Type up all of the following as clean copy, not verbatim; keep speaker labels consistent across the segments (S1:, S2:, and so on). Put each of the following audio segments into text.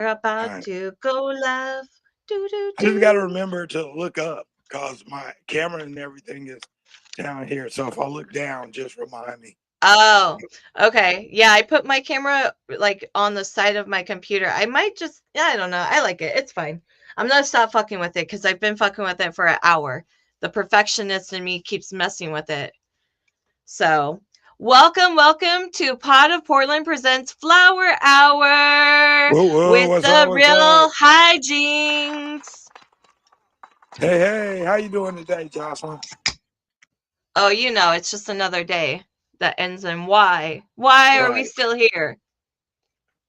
S1: We're
S2: All
S1: about
S2: right.
S1: to go live. Do do
S2: I just got to
S1: do.
S2: remember to look up because my camera and everything is down here. So if I look down, just remind me.
S1: Oh, okay. Yeah, I put my camera like on the side of my computer. I might just, yeah, I don't know. I like it. It's fine. I'm gonna stop fucking with it because I've been fucking with it for an hour. The perfectionist in me keeps messing with it. So, welcome to Pot of Portland presents Flower Hour
S2: Whoa, whoa,
S1: with
S2: what's up?
S1: the
S2: What's up?
S1: real Hyjinx.
S2: Hey, hey, how you doing today, Jocelyn?
S1: Oh, it's just another day that ends in Y. Why are we
S2: Right.
S1: still here?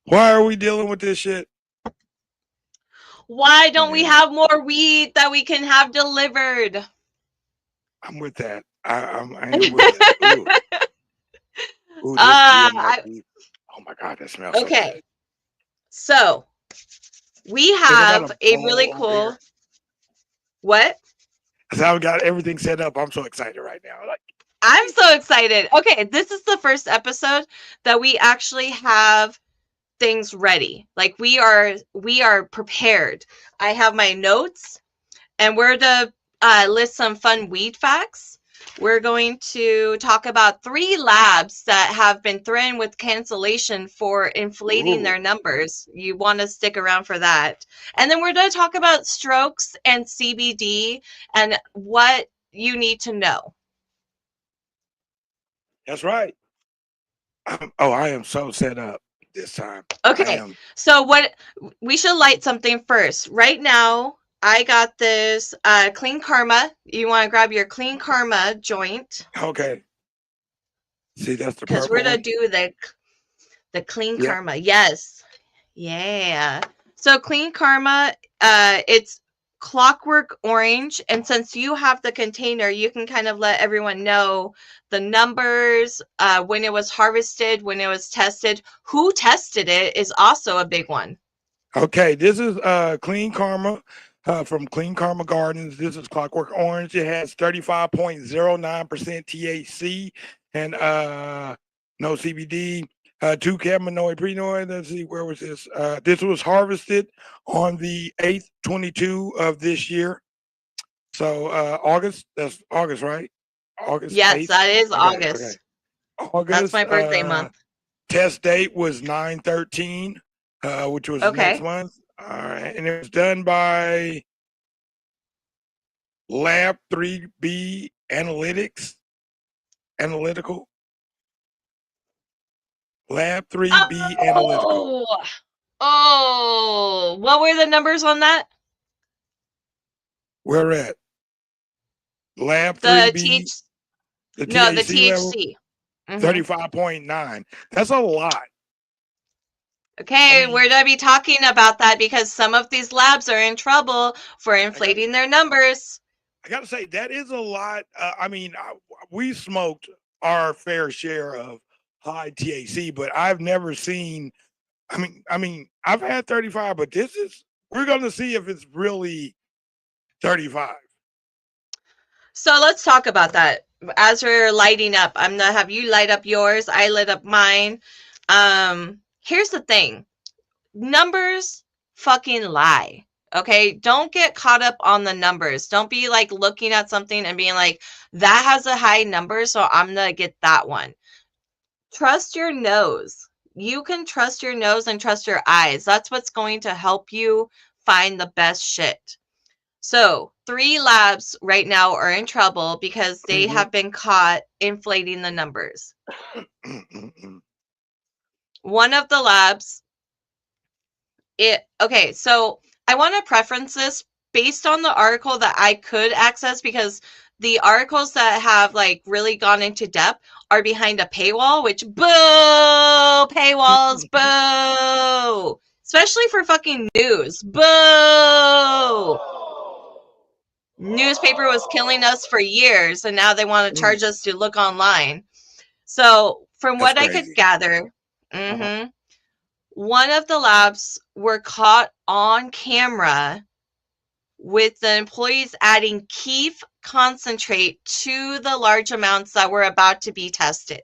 S2: Why are we dealing with this shit?
S1: Why don't we
S2: Man,
S1: have more weed that we can have delivered?
S2: I'm with that. I am with that. Ooh, this DMF
S1: I,
S2: beef. Oh my God, that smells so good.
S1: okay, so we
S2: Look, I got
S1: have
S2: a
S1: a really
S2: bowl over
S1: cool,
S2: here.
S1: what?
S2: So I've got everything set up. I'm so excited right now. Like,
S1: I'm so excited. Okay, this is the first episode that we actually have things ready. Like we are prepared. I have my notes and we're to list some fun weed facts. We're going to talk about 3 labs that have been threatened with cancellation for inflating
S2: ooh,
S1: their numbers. You want to stick around for that. And then we're going to talk about strokes and CBD and what you need to know.
S2: that's right. I am so set up this time. I
S1: Okay,
S2: am.
S1: so what we should light something first. Right now, I got this Clean Karma. You want to grab your Clean Karma joint
S2: Okay. See, that's the
S1: because we're
S2: purple
S1: gonna
S2: one.
S1: do the Clean
S2: Yep.
S1: Karma. Yes, yeah. So Clean Karma, it's clockwork orange, and since you have the container, you can kind of let everyone know the numbers, when it was harvested, when it was tested, who tested it is also a big one.
S2: Okay, this is Clean Karma from Clean Karma Gardens. This is Clockwork Orange. It has 35.09% THC and no CBD, 2 cannabinoid prenoid. Let's see, where was this? This was harvested on the 8th, 22 of this year. So August, that's August, right? August
S1: Yes,
S2: 8th.
S1: that is
S2: Okay, okay.
S1: August. That's
S2: August
S1: my birthday month.
S2: test date was 9/13, which was next
S1: Okay.
S2: month. All right, and it was done by Lab 3B Analytical. Lab 3B Analytical.
S1: Oh, oh, what were the numbers on that?
S2: We're at Lab
S1: The
S2: 3B,
S1: TH,
S2: the
S1: no, the
S2: THC level
S1: THC. Mm-hmm.
S2: 35.9. That's a lot. I
S1: Okay, we're
S2: mean,
S1: gonna be talking about that because some of these labs are in trouble for
S2: I got
S1: inflating their numbers.
S2: I got to say that is a lot. I mean, we smoked our fair share of high THC, but I've never seen. I've had 35, but this is. We're going to see if it's really 35.
S1: So let's talk about that. As we're lighting up, I'm gonna have you light up yours. I lit up mine. Here's the thing. Numbers fucking lie. Okay, don't get caught up on the numbers. Don't be like looking at something and being like, that has a high number, so I'm gonna get that one. Trust your nose. You can trust your nose and trust your eyes. That's what's going to help you find the best shit. So, 3 labs right now are in trouble because they
S2: Mm-hmm.
S1: have been caught inflating the numbers. One of the labs okay, so I want to preference this based on the article that I could access because the articles that have like really gone into depth are behind a paywall, which boo, paywalls, boo, especially for fucking news, boo. Newspaper was killing us for years and now they want to charge us to look online. So from
S2: That's
S1: what I could
S2: crazy.
S1: gather,
S2: Uh-huh.
S1: one of the labs were caught on camera with the employees adding keef concentrate to the large amounts that were about to be tested.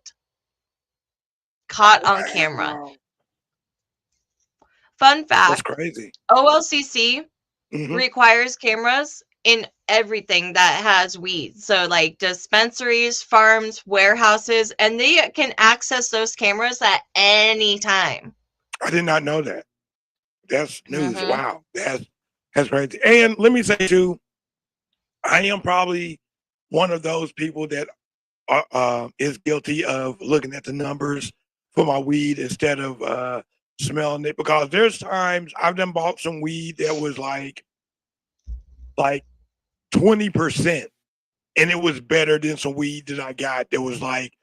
S1: Caught on camera.
S2: Wow.
S1: Fun
S2: That's
S1: fact,
S2: crazy.
S1: OLCC
S2: Hmm.
S1: requires cameras in everything that has weed. So like dispensaries, farms, warehouses, and they can access those cameras at any time.
S2: I did not know that. That's news.
S1: Mm-hmm.
S2: Wow. That's crazy. And let me say too, I am probably one of those people that is guilty of looking at the numbers for my weed instead of smelling it, because there's times I've done bought some weed that was like 20%, and it was better than some weed that I got that was like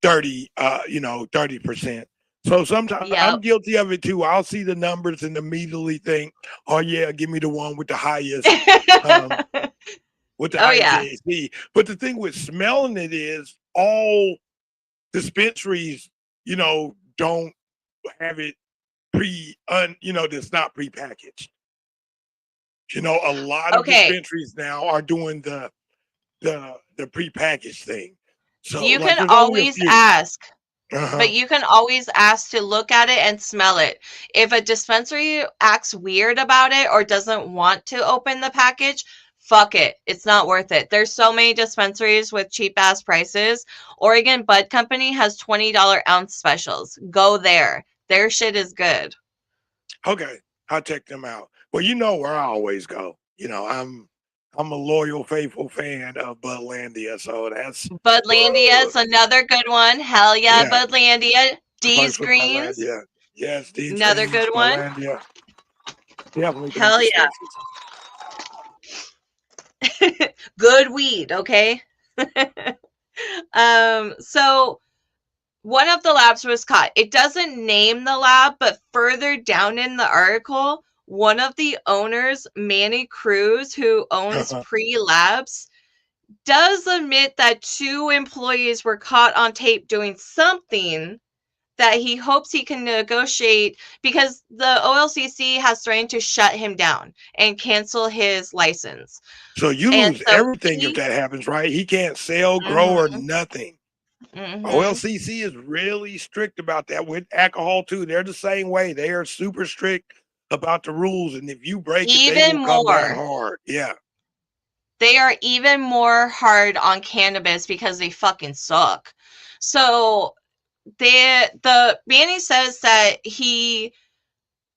S2: 30%. So sometimes I'm
S1: Yep.
S2: guilty of it too. I'll see the numbers and immediately think, oh yeah, give me the one um with the
S1: Oh
S2: highest
S1: yeah.
S2: THC. But the thing with smelling it is all dispensaries, don't have it that's not prepackaged. A lot of
S1: Okay.
S2: dispensaries now are doing the prepackaged thing. So
S1: You
S2: like
S1: can
S2: there's only a
S1: always
S2: few.
S1: ask. But
S2: Uh-huh.
S1: you can always ask to look at it and smell it. If a dispensary acts weird about it or doesn't want to open the package, fuck it. It's not worth it. There's so many dispensaries with cheap ass prices. Oregon Bud Company has $20 ounce specials. Go there. Their shit is good.
S2: Okay. I'll check them out. Well, you know where I always go. I'm a loyal, faithful fan of Budlandia, so that's
S1: Budlandia is another good one. Hell yeah,
S2: yeah.
S1: Budlandia. D's
S2: First with
S1: Greens,
S2: Budlandia. Yes, Dean's
S1: another
S2: Greens,
S1: good one.
S2: Budlandia. Definitely think
S1: Hell
S2: the sources.
S1: yeah. Good weed, okay? So one of the labs was caught. It doesn't name the lab, but further down in the article, one of the owners, Manny Cruz, who owns
S2: Uh-huh.
S1: Pre-Labs, does admit that two employees were caught on tape doing something that he hopes he can negotiate because the OLCC has threatened to shut him down and cancel his license.
S2: So you
S1: And
S2: lose
S1: so
S2: everything if
S1: he,
S2: that happens, right? He can't sell, grow, or
S1: mm-hmm,
S2: nothing.
S1: mm-hmm,
S2: OLCC is really strict about that with alcohol too. They're the same way. They are super strict about the rules, and if you break it, they
S1: even
S2: will come down
S1: more.
S2: hard. Yeah.
S1: They are even more hard on cannabis because they fucking suck. So the Manny says that he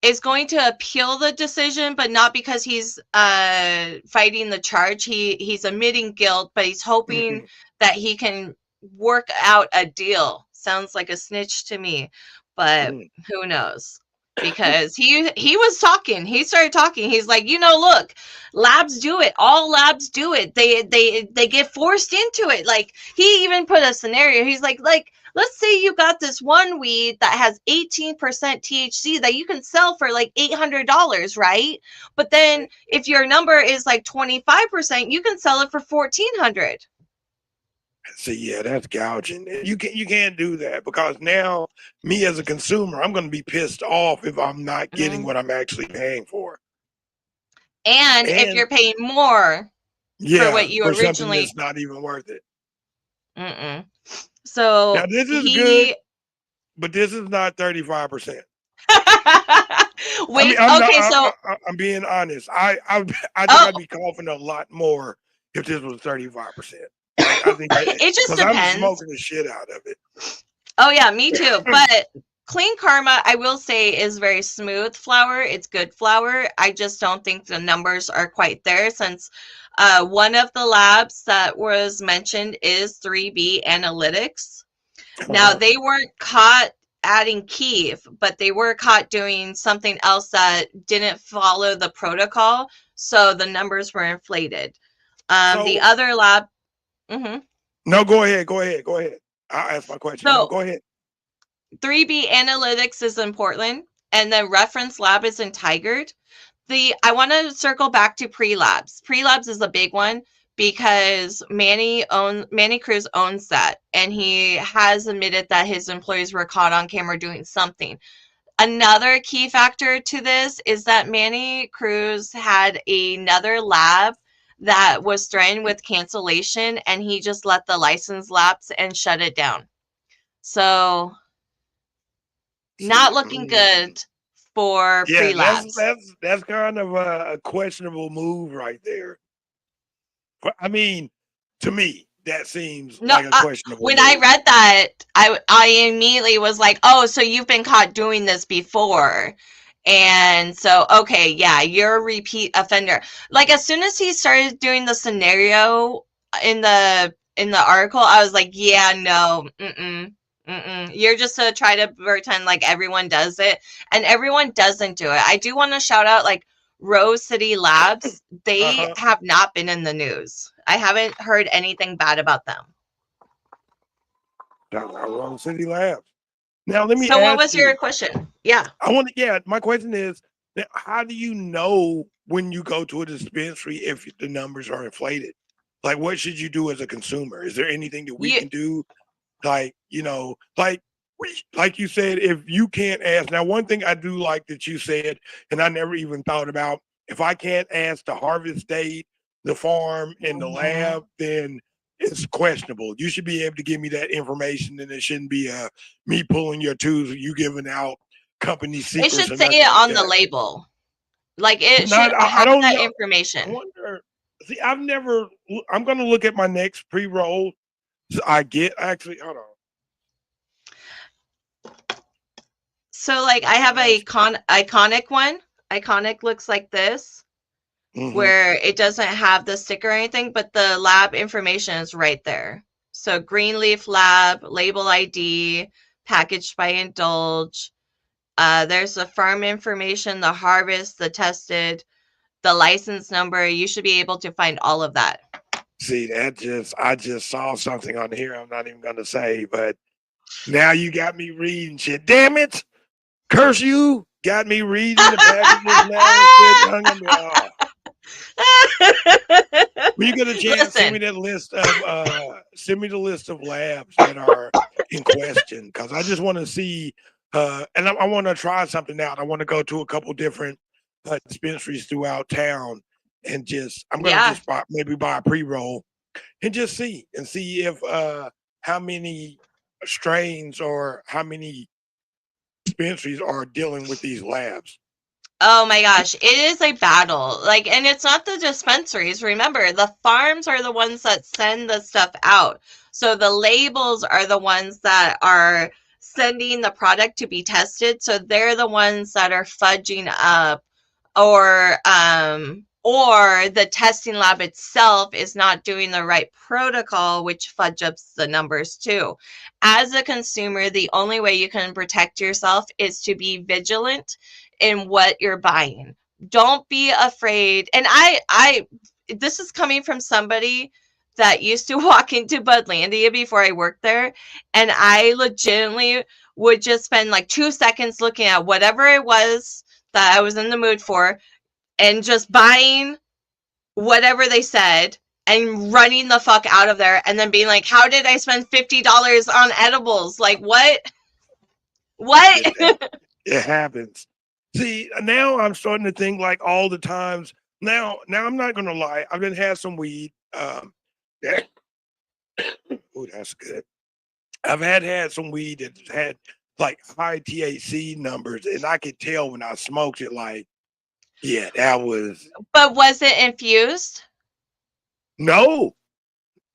S1: is going to appeal the decision, but not because he's fighting the charge. He's admitting guilt, but he's hoping
S2: Mhm.
S1: that he can work out a deal. Sounds like a snitch to me, but
S2: Mhm.
S1: who knows? Because he was talking. He started talking. He's like, look, labs do it. All labs do it. They get forced into it. Like he even put a scenario. He's like let's say you got this one weed that has 18% THC that you can sell for like $800, right? But then if your number is like 25%, you can sell it for 1400.
S2: See, yeah, that's gouging. You can't do that, because now me as a consumer, I'm going to be pissed off if I'm not getting
S1: Mm.
S2: what I'm actually paying for.
S1: And if
S2: And
S1: you're paying more for
S2: yeah,
S1: what you
S2: for something
S1: originally,
S2: that's not even worth it.
S1: mm-mm.
S2: Now
S1: So
S2: this is good,
S1: he,
S2: but this is not 35%. I mean,
S1: with,
S2: I'm not.
S1: okay, so,
S2: I'm being honest. I think I'd
S1: oh,
S2: be coughing a lot more if this was 35%. I think
S1: it just
S2: because I'm
S1: depends.
S2: smoking the shit out of
S1: Oh yeah, me too.
S2: it.
S1: But Clean Karma, I will say, is very smooth flour. It's good flour. I just don't think the numbers are quite there since one of the labs that was mentioned is 3B Analytics. Now,
S2: Uh-huh.
S1: they weren't caught adding Kiev, but they were caught doing something else that didn't follow the protocol, so the numbers were inflated. The
S2: So
S1: other lab, mhm.
S2: no, go ahead. Go ahead. Go ahead. I'll ask my question. No,
S1: So
S2: go ahead.
S1: 3B Analytics is in Portland, and then Reference Lab is in Tigard. I want to circle back to Pre-Labs. Pre-Labs is a big one because Manny Cruz owns that, and he has admitted that his employees were caught on camera doing something. Another key factor to this is that Manny Cruz had another lab that was threatened with cancellation, and he just let the license lapse and shut it down. So
S2: See,
S1: not looking good for
S2: Yeah,
S1: pre-labs.
S2: that's kind of a questionable move right there. I mean, to me, that seems
S1: No,
S2: like a questionable
S1: when I
S2: move.
S1: read that, I immediately was like, "Oh, so you've been caught doing this before." And so, okay, yeah, you're a repeat offender. Like as soon as he started doing the scenario in the article, I was like, "Yeah, no, You're just to try to pretend like everyone does it, and everyone doesn't do it." I do want to shout out like Rose City Labs. They
S2: Uh-huh.
S1: have not been in the news. I haven't heard anything bad about them.
S2: Shout out Wrong City Labs. Now let me
S1: So what
S2: ask
S1: was your
S2: you.
S1: question? Yeah.
S2: My question is, how do you know when you go to a dispensary if the numbers are inflated? Like, what should you do as a consumer? Is there anything that we
S1: You
S2: can do? Like, like you said, if you can't ask. Now, one thing I do like that you said, and I never even thought about, if I can't ask the harvest date, the farm, and the
S1: Mhm.
S2: lab, then it's questionable. You should be able to give me that information, and it shouldn't be me pulling your tools or you giving out company
S1: It
S2: secrets
S1: should
S2: or
S1: say
S2: nothing
S1: it
S2: like
S1: on the
S2: that.
S1: label. Like it should
S2: Not, I
S1: have
S2: don't
S1: that
S2: know. I
S1: information.
S2: wonder. See, I've never. I'm going to look at my next pre roll. I get actually. Hold on.
S1: So like I have a iconic one. Iconic looks like this,
S2: Mm-hmm.
S1: where it doesn't have the sticker or anything, but the lab information is right there. So Greenleaf Lab, label ID, packaged by Indulge. There's the farm information, the harvest, the tested, the license number. You should be able to find all of that.
S2: See, I just saw something on here. I'm not even going to say, but now you got me reading shit. Damn it! Curse you! Got me reading the packages now and shit. I'm gonna be, oh. When you get a chance,
S1: Listen,
S2: send me the list of labs that are in question because I just want to see, and I want to try something out. I want to go to a couple different dispensaries throughout town and I'm gonna
S1: yeah.
S2: just maybe buy a pre roll and just see if how many strains or how many dispensaries are dealing with these labs.
S1: Oh my gosh, it is a battle. Like, and it's not the dispensaries. Remember, the farms are the ones that send the stuff out. So the labels are the ones that are sending the product to be tested. So they're the ones that are fudging up or the testing lab itself is not doing the right protocol, which fudge ups the numbers too. As a consumer, the only way you can protect yourself is to be vigilant in what you're buying. Don't be afraid. And I this is coming from somebody that used to walk into Budlandia before I worked there, and I legitimately would just spend like 2 seconds looking at whatever it was that I was in the mood for and just buying whatever they said and running the fuck out of there and then being like, how did I spend $50 on edibles? Like, what? What?
S2: It, it happens. See, now I'm starting to think like all the times. Now I'm not gonna lie. I've been had some weed. Yeah. Oh, that's good. I've had some weed that had like high THC numbers, and I could tell when I smoked it. Like, yeah, that was
S1: But was it infused?
S2: no.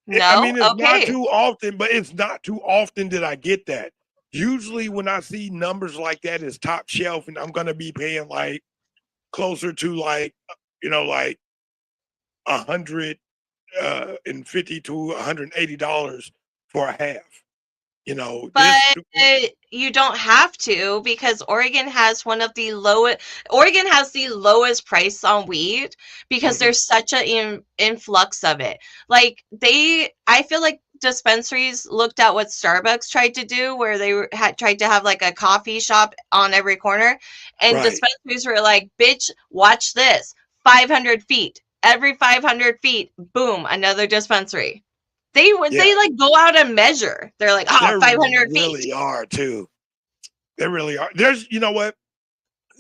S2: I
S1: No?
S2: mean, it's not
S1: Okay.
S2: too often, but it's not too often that I get that. Usually, when I see numbers like that, it's top shelf, and I'm gonna be paying like closer to like like 150 to $180 for a half.
S1: But
S2: This
S1: you don't have to because Oregon has the lowest price on weed because
S2: mhm,
S1: there's such an influx of it. Like I feel like dispensaries looked at what Starbucks tried to do where had tried to have like a coffee shop on every corner, and
S2: right.
S1: dispensaries were like, bitch, watch this. 500 feet. Every 500 feet, boom, another dispensary.
S2: Yeah,
S1: They like go out and measure. They're like,
S2: they
S1: oh, 500 feet.
S2: really are too. They really are. There's you know what?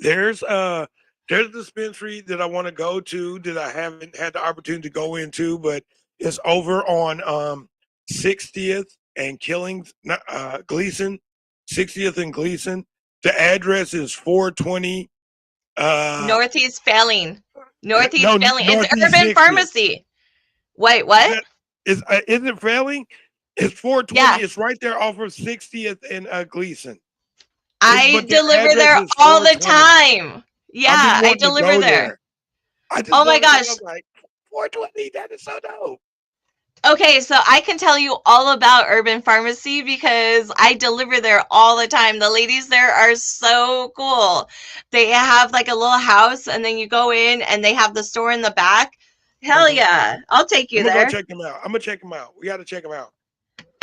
S2: There's there's a dispensary that I want to go to that I haven't had the opportunity to go into, but it's over on 60th and Killings Gleason, 60th and Gleason. The address is 420.
S1: Northeast failing.
S2: No,
S1: Northeast failing. It's
S2: Northeast
S1: Urban
S2: 60th.
S1: Pharmacy. Wait,
S2: Is
S1: what?
S2: that isn't it failing? It's 420.
S1: Yeah.
S2: It's right there off of 60th and Gleason.
S1: I
S2: But the
S1: deliver
S2: address
S1: there
S2: is
S1: all the
S2: 420.
S1: time.
S2: I've been
S1: Yeah, I
S2: wanting to
S1: deliver
S2: go
S1: there.
S2: there. I just
S1: Oh my
S2: love it.
S1: gosh.
S2: I'm like 420. That is so dope.
S1: Okay, so I can tell you all about Urban Pharmacy because I deliver there all the time. The ladies there are so cool. They have like a little house, and then you go in and they have the store in the back. Hell
S2: Mhm.
S1: yeah. I'll take
S2: I'm
S1: you
S2: gonna go
S1: there.
S2: check them out. I'm gonna check them out. We got to check them out.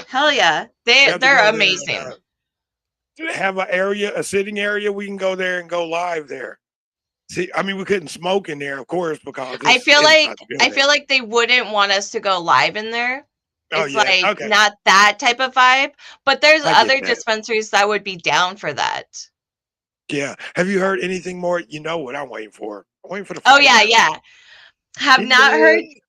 S1: Hell yeah.
S2: We have to
S1: They're
S2: go there and
S1: amazing.
S2: have an area, a sitting area. We can go there and go live there. See, I mean, we couldn't smoke in there, of course, because
S1: I
S2: it's
S1: feel
S2: inside
S1: like
S2: the
S1: I
S2: building.
S1: feel like they wouldn't want us to go live in there.
S2: Oh
S1: It's
S2: yeah,
S1: like
S2: okay,
S1: not that type of vibe, but there's
S2: I get
S1: other
S2: that.
S1: dispensaries that would be down for that.
S2: Yeah. Have you heard anything more? You know what I'm waiting for? I'm waiting for the
S1: Oh
S2: flight
S1: yeah,
S2: lounge.
S1: yeah. Have not heard
S2: Yeah.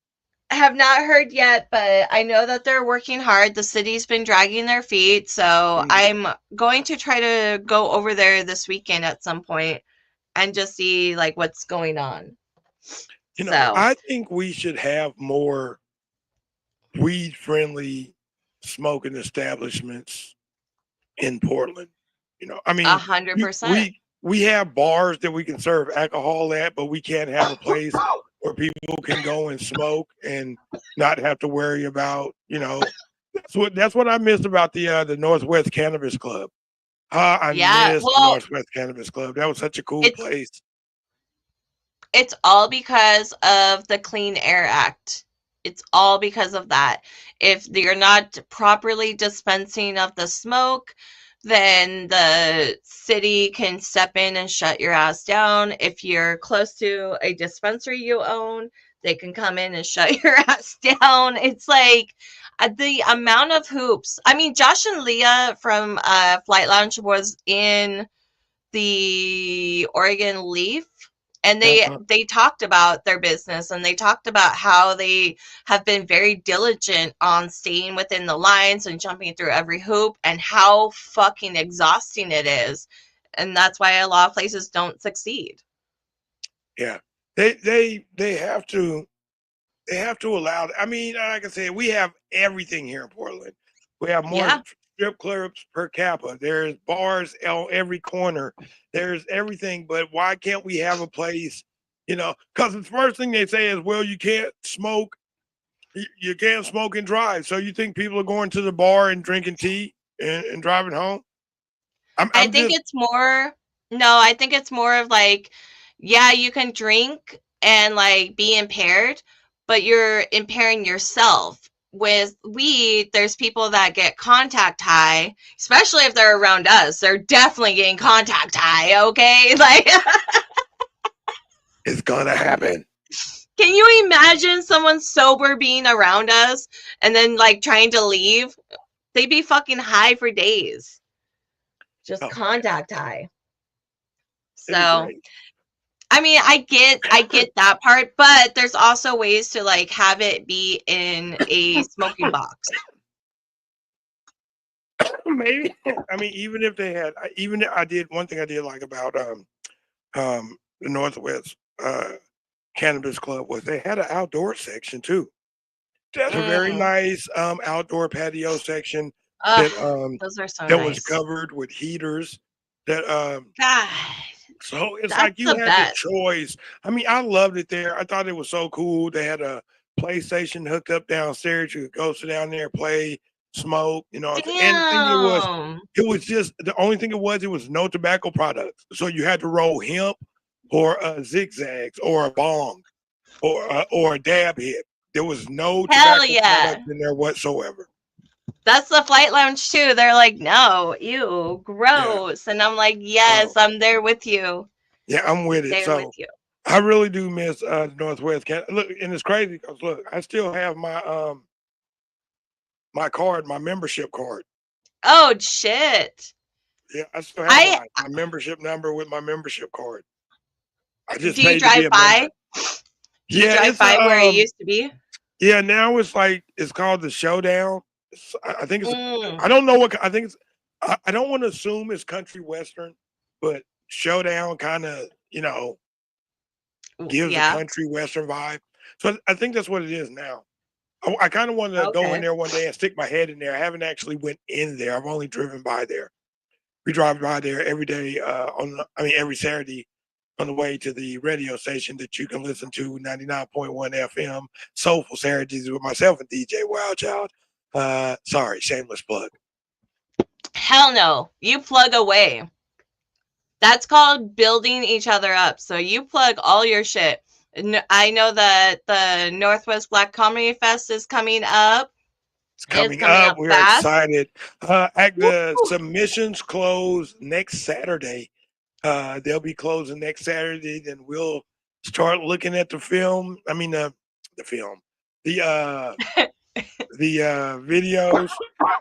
S1: have not heard yet, but I know that they're working hard. The city's been dragging their feet, so
S2: Mhm.
S1: I'm going to try to go over there this weekend at some point and just see like what's going on. So,
S2: I think we should have more weed friendly smoking establishments in Portland. I
S1: a
S2: mean,
S1: hundred
S2: we
S1: percent.
S2: we we have bars that we can serve alcohol at, but we can't have a place where people can go and smoke and not have to worry about, that's what I missed about the Northwest Cannabis Club. I
S1: Yeah,
S2: miss the
S1: well,
S2: Northwest Cannabis Club. That was such a cool
S1: it's
S2: place.
S1: it's all because of the Clean Air Act. It's all because of that. If you're not properly dispensing of the smoke, then the city can step in and shut your ass down. If you're close to a dispensary you own, they can come in and shut your ass down. It's like the amount of hoops. I mean, Josh and Leah from Flight Lounge was in the Oregon Leaf, and
S2: Uh-huh.
S1: they talked about their business, and they talked about how they have been very diligent on staying within the lines and jumping through every hoop, and how fucking exhausting it is, and that's why a lot of places don't succeed.
S2: Yeah. They have to allow. I mean, like I said, we have everything here in Portland. We have more
S1: Yeah,
S2: strip clubs per capita. There's bars on every corner. There's everything. But why can't we have a place? Because the first thing they say is, well, you can't smoke. You can't smoke and drive. So you think people are going to the bar and drinking tea and driving home? I'm,
S1: I
S2: I'm
S1: think
S2: just.
S1: it's more. No, I think it's more of like, yeah, you can drink and like be impaired, but you're impairing yourself. With weed, there's people that get contact high, especially if they're around us. They're definitely getting contact high, okay? Like,
S2: It's gonna happen.
S1: can you imagine someone sober being around us and then like trying to leave? They'd be fucking high for days. Just
S2: Oh,
S1: contact high.
S2: it'd be
S1: So,
S2: great.
S1: I mean, I get that part, but there's also ways to like have it be in a smoking box.
S2: Maybe. I mean, even if they had, even I did one thing I did like about the Northwest Cannabis Club was they had an outdoor section too. That's a very
S1: Mm.
S2: nice outdoor patio section
S1: Ugh,
S2: that
S1: those are so
S2: that was
S1: nice.
S2: covered with heaters. That
S1: God,
S2: so it's
S1: that's
S2: like you
S1: the
S2: had the
S1: best.
S2: choice. I mean, I loved it there. I thought it was so cool. They had a PlayStation hooked up downstairs. You could go sit down there, play, smoke. And the thing
S1: Damn.
S2: it was just the only thing it was no tobacco products. So you had to roll hemp or zigzags or a bong or a dab hit. There was no
S1: Hell
S2: tobacco
S1: yeah.
S2: products in there whatsoever.
S1: That's the flight lounge too. They're like, no, ew,
S2: Yeah.
S1: gross. And I'm like, yes,
S2: So
S1: I'm there with you.
S2: yeah, I'm with it.
S1: There with
S2: So
S1: you.
S2: I really do miss Northwest Can look, and it's crazy because look, I still have my card, my membership card.
S1: Oh shit.
S2: Yeah, I still have
S1: I
S2: my membership number with my membership card. I just
S1: do you
S2: paid to be
S1: drive
S2: a
S1: by?
S2: member.
S1: Do you
S2: Yeah,
S1: drive
S2: it's a
S1: by where it used to be?
S2: yeah, now it's like it's called the Showdown. I think it's
S1: Mm.
S2: I don't know what I think it's I don't want to assume it's country western. but Showdown kind of, gives a
S1: Yeah.
S2: country western vibe. So I think that's what it is now. I kind of wanted to go in
S1: Okay.
S2: there one day and stick my head in there. I haven't actually went in there. I've only driven by there. We drive by there every day every Saturday on the way to the radio station that you can listen to 99.1 FM, Soulful Saturdays with myself and DJ Wildchild. Sorry, shameless plug.
S1: Hell no. You plug away. That's called building each other up. So you plug all your shit. I know that the Northwest Black Comedy Fest is coming up.
S2: It's
S1: It's
S2: coming
S1: coming
S2: up.
S1: up
S2: We're
S1: fast.
S2: excited.
S1: Woo!
S2: The submissions close next Saturday. They'll be closing next Saturday. Then we'll start looking at the film. I mean, the film, the videos.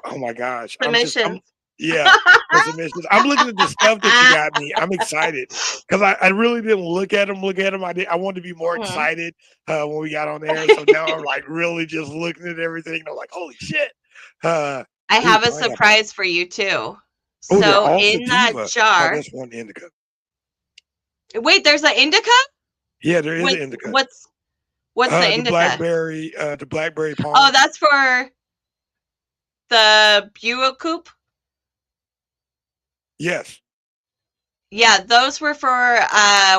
S2: Oh my gosh, I'm
S1: Submissions.
S2: yeah, the submissions. I'm looking at the stuff that you got me. I'm excited because I really didn't look at them. I wanted to be more
S1: Mhm.
S2: excited when we got on there. So now I'm like really just looking at everything. And I'm like, holy shit. Uh,
S1: I
S2: ooh,
S1: have a
S2: pineapple.
S1: surprise for you too.
S2: Oh, they're
S1: So
S2: all
S1: in that
S2: sativa. Oh,
S1: jar,
S2: that's one indica.
S1: wait, there's an indica?
S2: Yeah, there is an
S1: What's
S2: indica.
S1: what's what's the indica?
S2: The blackberry
S1: Oh,
S2: palm.
S1: that's for the Buick.
S2: Yes.
S1: Yeah, those were for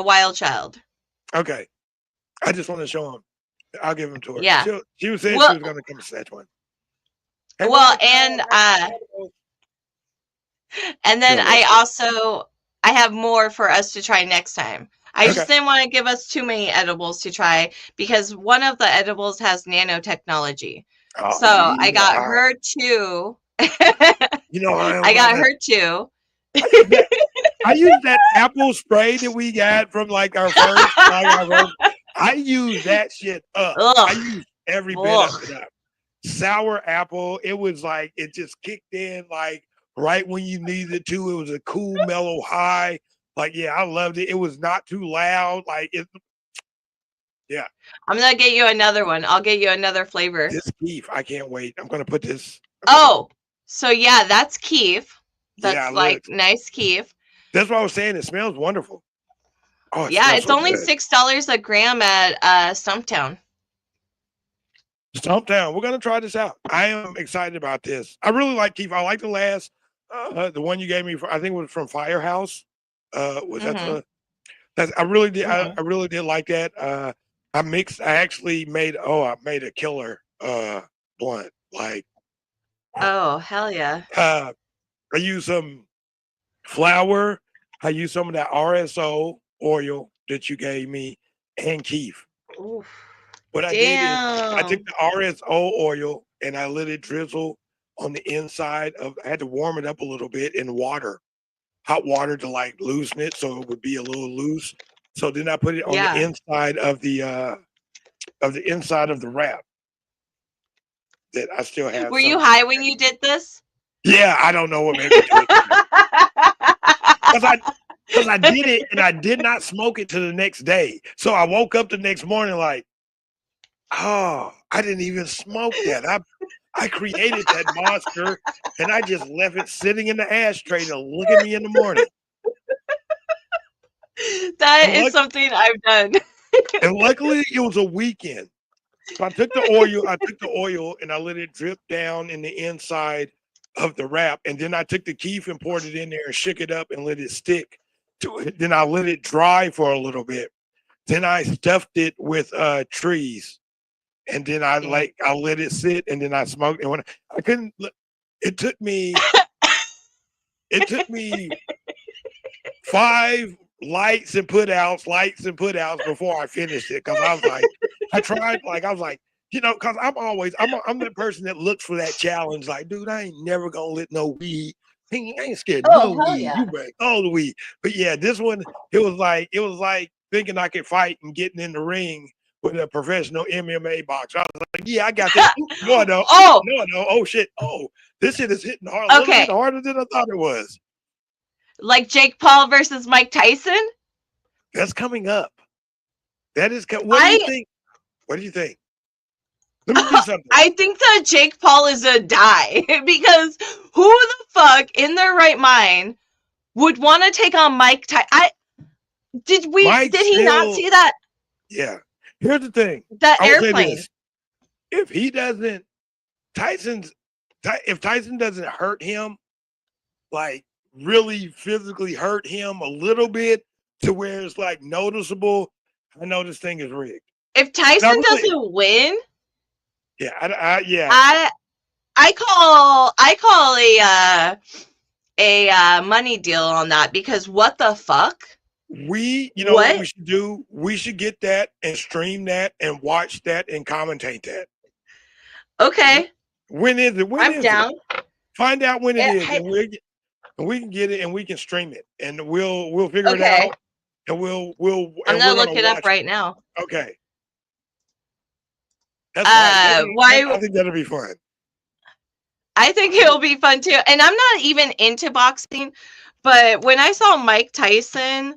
S1: Wild Child.
S2: Okay. I just want to show him. I'll give him to her.
S1: Yeah.
S2: She said she
S1: Well,
S2: was going to come snatch one. Hey,
S1: well,
S2: Wild
S1: and
S2: Child,
S1: then
S2: she'll listen.
S1: I have more for us to try next time. I
S2: Okay.
S1: just didn't want to give us too many edibles to try because one of the edibles has nanotechnology.
S2: Oh,
S1: So I
S2: you know
S1: got
S2: how
S1: her too.
S2: you know how I am
S1: I
S2: about
S1: got
S2: that.
S1: her too.
S2: I use that apple spray that we got from like our first. I use that shit up. I
S1: Ugh.
S2: use every bit of
S1: Ugh.
S2: it up. Sour apple. It was like it just kicked in like right when you needed it to. It was a cool, mellow high. Like yeah, I loved it. It was not too loud. Like it. Yeah,
S1: I'm gonna get you another one. I'll get you another flavor.
S2: this beef. I can't wait. I'm gonna put this.
S1: Oh, so yeah, that's Keef.
S2: Yeah,
S1: That's like
S2: look.
S1: nice Keef.
S2: That's what I was saying. It smells wonderful. Oh, it
S1: Yeah,
S2: smells
S1: it's
S2: so
S1: only
S2: good.
S1: $6 a gram at Stumptown.
S2: Stumptown. We're gonna try this out. I am excited about this. I really like Keith. I like the last, the one you gave me. I think it was from Firehouse. Was that
S1: Mm-hmm.
S2: the? That's I really did.
S1: Mm-hmm.
S2: I really did like that. I mixed. I actually made. Oh, I made a killer blunt. Like,
S1: Oh, hell yeah.
S2: I used some flour. I used some of that RSO oil that you gave me, and Keith.
S1: Oof.
S2: What I did is I took
S1: Damn.
S2: the RSO oil and I let it drizzle on the inside of. I had to warm it up a little bit in water, hot water to like loosen it so it would be a little loose. So then I put it on the
S1: Yeah.
S2: inside of the wrap that I still have
S1: Were you
S2: some.
S1: high when you did this?
S2: Yeah, I don't know what made me do it because I did it and I did not smoke it to the next day. So I woke up the next morning like, oh, I didn't even smoke that. I created that monster and I just left it sitting in the ashtray to look at me in the morning.
S1: That
S2: And,
S1: is
S2: luck-
S1: something I've done.
S2: and luckily it was a weekend. So I took the oil and I let it drip down in the inside of the wrap. And then I took the keef and poured it in there and shook it up and let it stick to it. Then I let it dry for a little bit. Then I stuffed it with trees. And then I
S1: Damn.
S2: let it sit and then I smoked. And when I couldn't, it took me 5 lights and put outs before I finished it. Cause I was like, I was like, cause I'm that person that looks for that challenge. Like, dude, I ain't never gonna let no weed. I ain't scared of
S1: Oh,
S2: no
S1: hell
S2: weed.
S1: yeah.
S2: You bring all the weed. But yeah, this one, it was like thinking I could fight and getting in the ring with a professional MMA boxer. I was like, yeah, I got that. No, I don't.
S1: Oh,
S2: No. Oh shit. Oh, this shit is hitting hard, a little bit
S1: okay.
S2: harder than I thought it was.
S1: Like Jake Paul versus Mike Tyson?
S2: That's coming up. What do you
S1: I
S2: think? What do you think? Let me tell you something.
S1: I think that Jake Paul is a die because who the fuck in their right mind would want to take on Mike Tyson. Did he not see that?
S2: Yeah. Here's the thing.
S1: That
S2: I will say
S1: airplane.
S2: this. If he doesn't, if Tyson doesn't hurt him, like really physically hurt him a little bit to where it's like noticeable, I know this thing is rigged.
S1: If Tyson doesn't win,
S2: yeah,
S1: I call a money deal on that, because what the fuck?
S2: You know what we should do? We should get that and stream that and watch that and commentate that.
S1: Okay.
S2: When is it?
S1: I'm down.
S2: Find out when it is, and we can get it and we can stream it, and we'll figure it out, and we'll.
S1: I'm gonna look it up right now.
S2: Okay. That's right. I think that'll be fun.
S1: I think it'll be fun too. And I'm not even into boxing, but when I saw Mike Tyson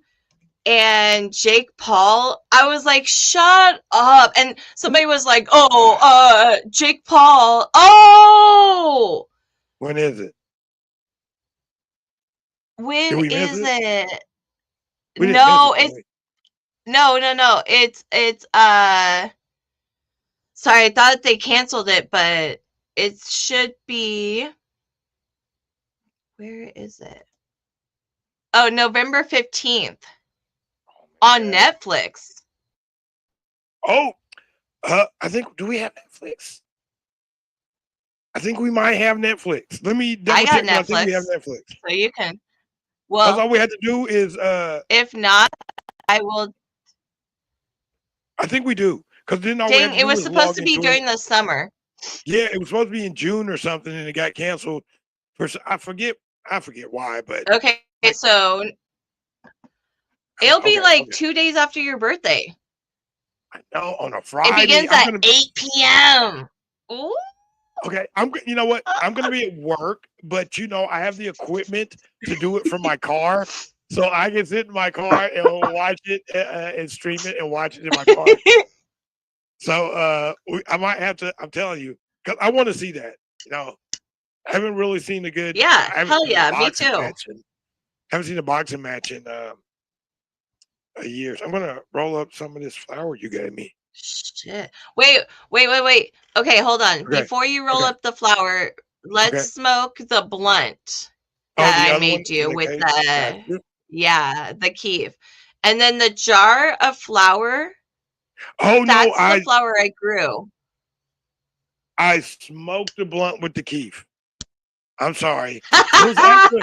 S1: and Jake Paul, I was like, shut up. And somebody was like, Jake Paul. Oh!
S2: When is it?
S1: When is it? No, it's sorry, I thought they canceled it, but it should be, where is it? Oh, November 15th on Netflix.
S2: Oh, I think, do we have Netflix? I think we might have Netflix. Let me double check. I think we have Netflix.
S1: So you can. Well,
S2: all we have to do is.
S1: If not, I will.
S2: I think we do, because then all
S1: it was supposed to be during the summer.
S2: Yeah, it was supposed to be in June or something, and it got canceled. I forget why, but
S1: okay, so it'll be like 2 days after your birthday.
S2: I know, on a Friday.
S1: It begins at 8 p.m. Ooh.
S2: Okay, you know what? I'm gonna be at work, but I have the equipment to do it from my car, so I can sit in my car and watch it and stream it and watch it in my car. So I might have to. I'm telling you, because I want to see that. I haven't really seen a good.
S1: Yeah, hell yeah, me too.
S2: Haven't seen a boxing match in years. I'm gonna roll up some of this flour you gave me.
S1: Shit. Wait. Okay, hold on. Okay. Before you roll up the flour, let's smoke the blunt that I made you with the the keef. And then the jar of flour.
S2: Oh,
S1: that's the flour I grew.
S2: I smoked the blunt with the keef. I'm sorry. It was after,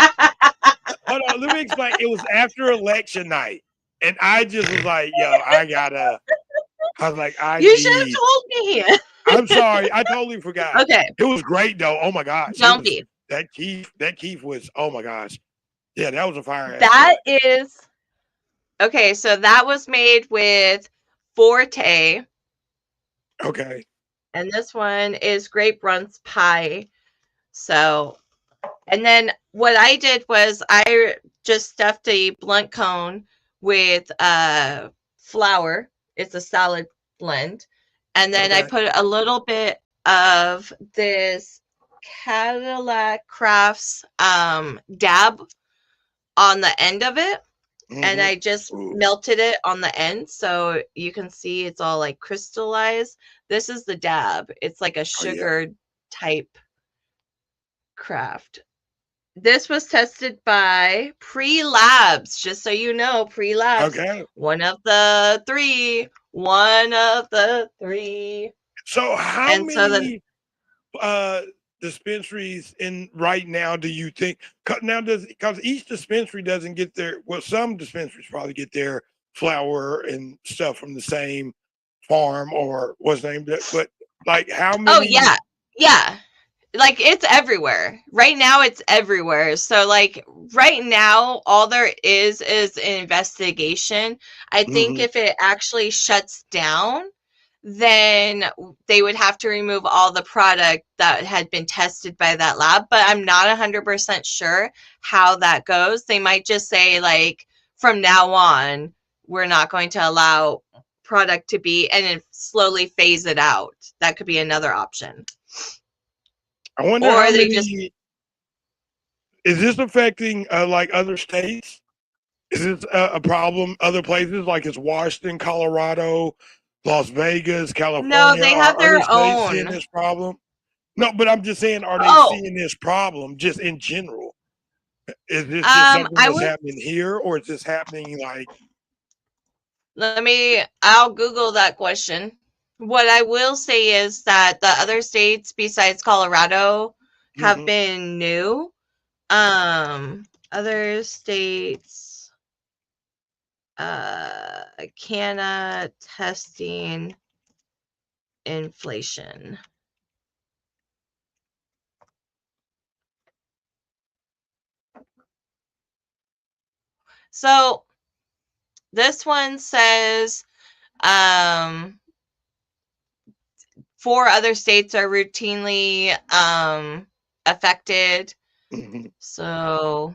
S2: hold on, let me explain. It was after election night. And I just was like, yo, I was like,
S1: you should have told me.
S2: I'm sorry. I totally forgot.
S1: Okay.
S2: It was great though. Oh my gosh.
S1: Don't be.
S2: That keef was, oh my gosh. Yeah, that was a fire.
S1: That is okay, so that was made with Forte.
S2: Okay.
S1: And this one is Grape Runts Pie. So, and then what I did was I just stuffed a blunt cone with flour. It's a salad blend. And then I put a little bit of this Cadillac Crafts dab on the end of it. Mm-hmm. And I just melted it on the end, so you can see it's all like crystallized. This is the dab. It's like a sugar type craft. This was tested by Pre-Labs, just so you know, Pre-Labs.
S2: Okay.
S1: One of the three.
S2: So how many dispensaries in right now do you think? Because each dispensary doesn't get some dispensaries probably get their flour and stuff from the same farm or what's named, but like how many?
S1: Oh yeah. Like it's everywhere. Right now it's everywhere. So like right now all there is an investigation. I think if it actually shuts down, then they would have to remove all the product that had been tested by that lab. But I'm not 100% sure how that goes. They might just say like, from now on, we're not going to allow product to be, and then slowly phase it out. That could be another option.
S2: I wonder Is this affecting like other states? Is this a problem? Other places like it's Washington, Colorado, Las Vegas,
S1: No,
S2: California,
S1: they
S2: are
S1: have
S2: other
S1: their
S2: states seeing
S1: own.
S2: this problem? No, but I'm just saying, are they
S1: Oh,
S2: seeing this problem just in general? Is this just something
S1: I
S2: that's
S1: would
S2: happening here, or is this happening like?
S1: I'll Google that question. What I will say is that the other states besides Colorado have
S2: Mhm.
S1: been new. Other states, Canada testing inflation. So this one says, um, 4 other states are routinely affected.
S2: Mhm.
S1: So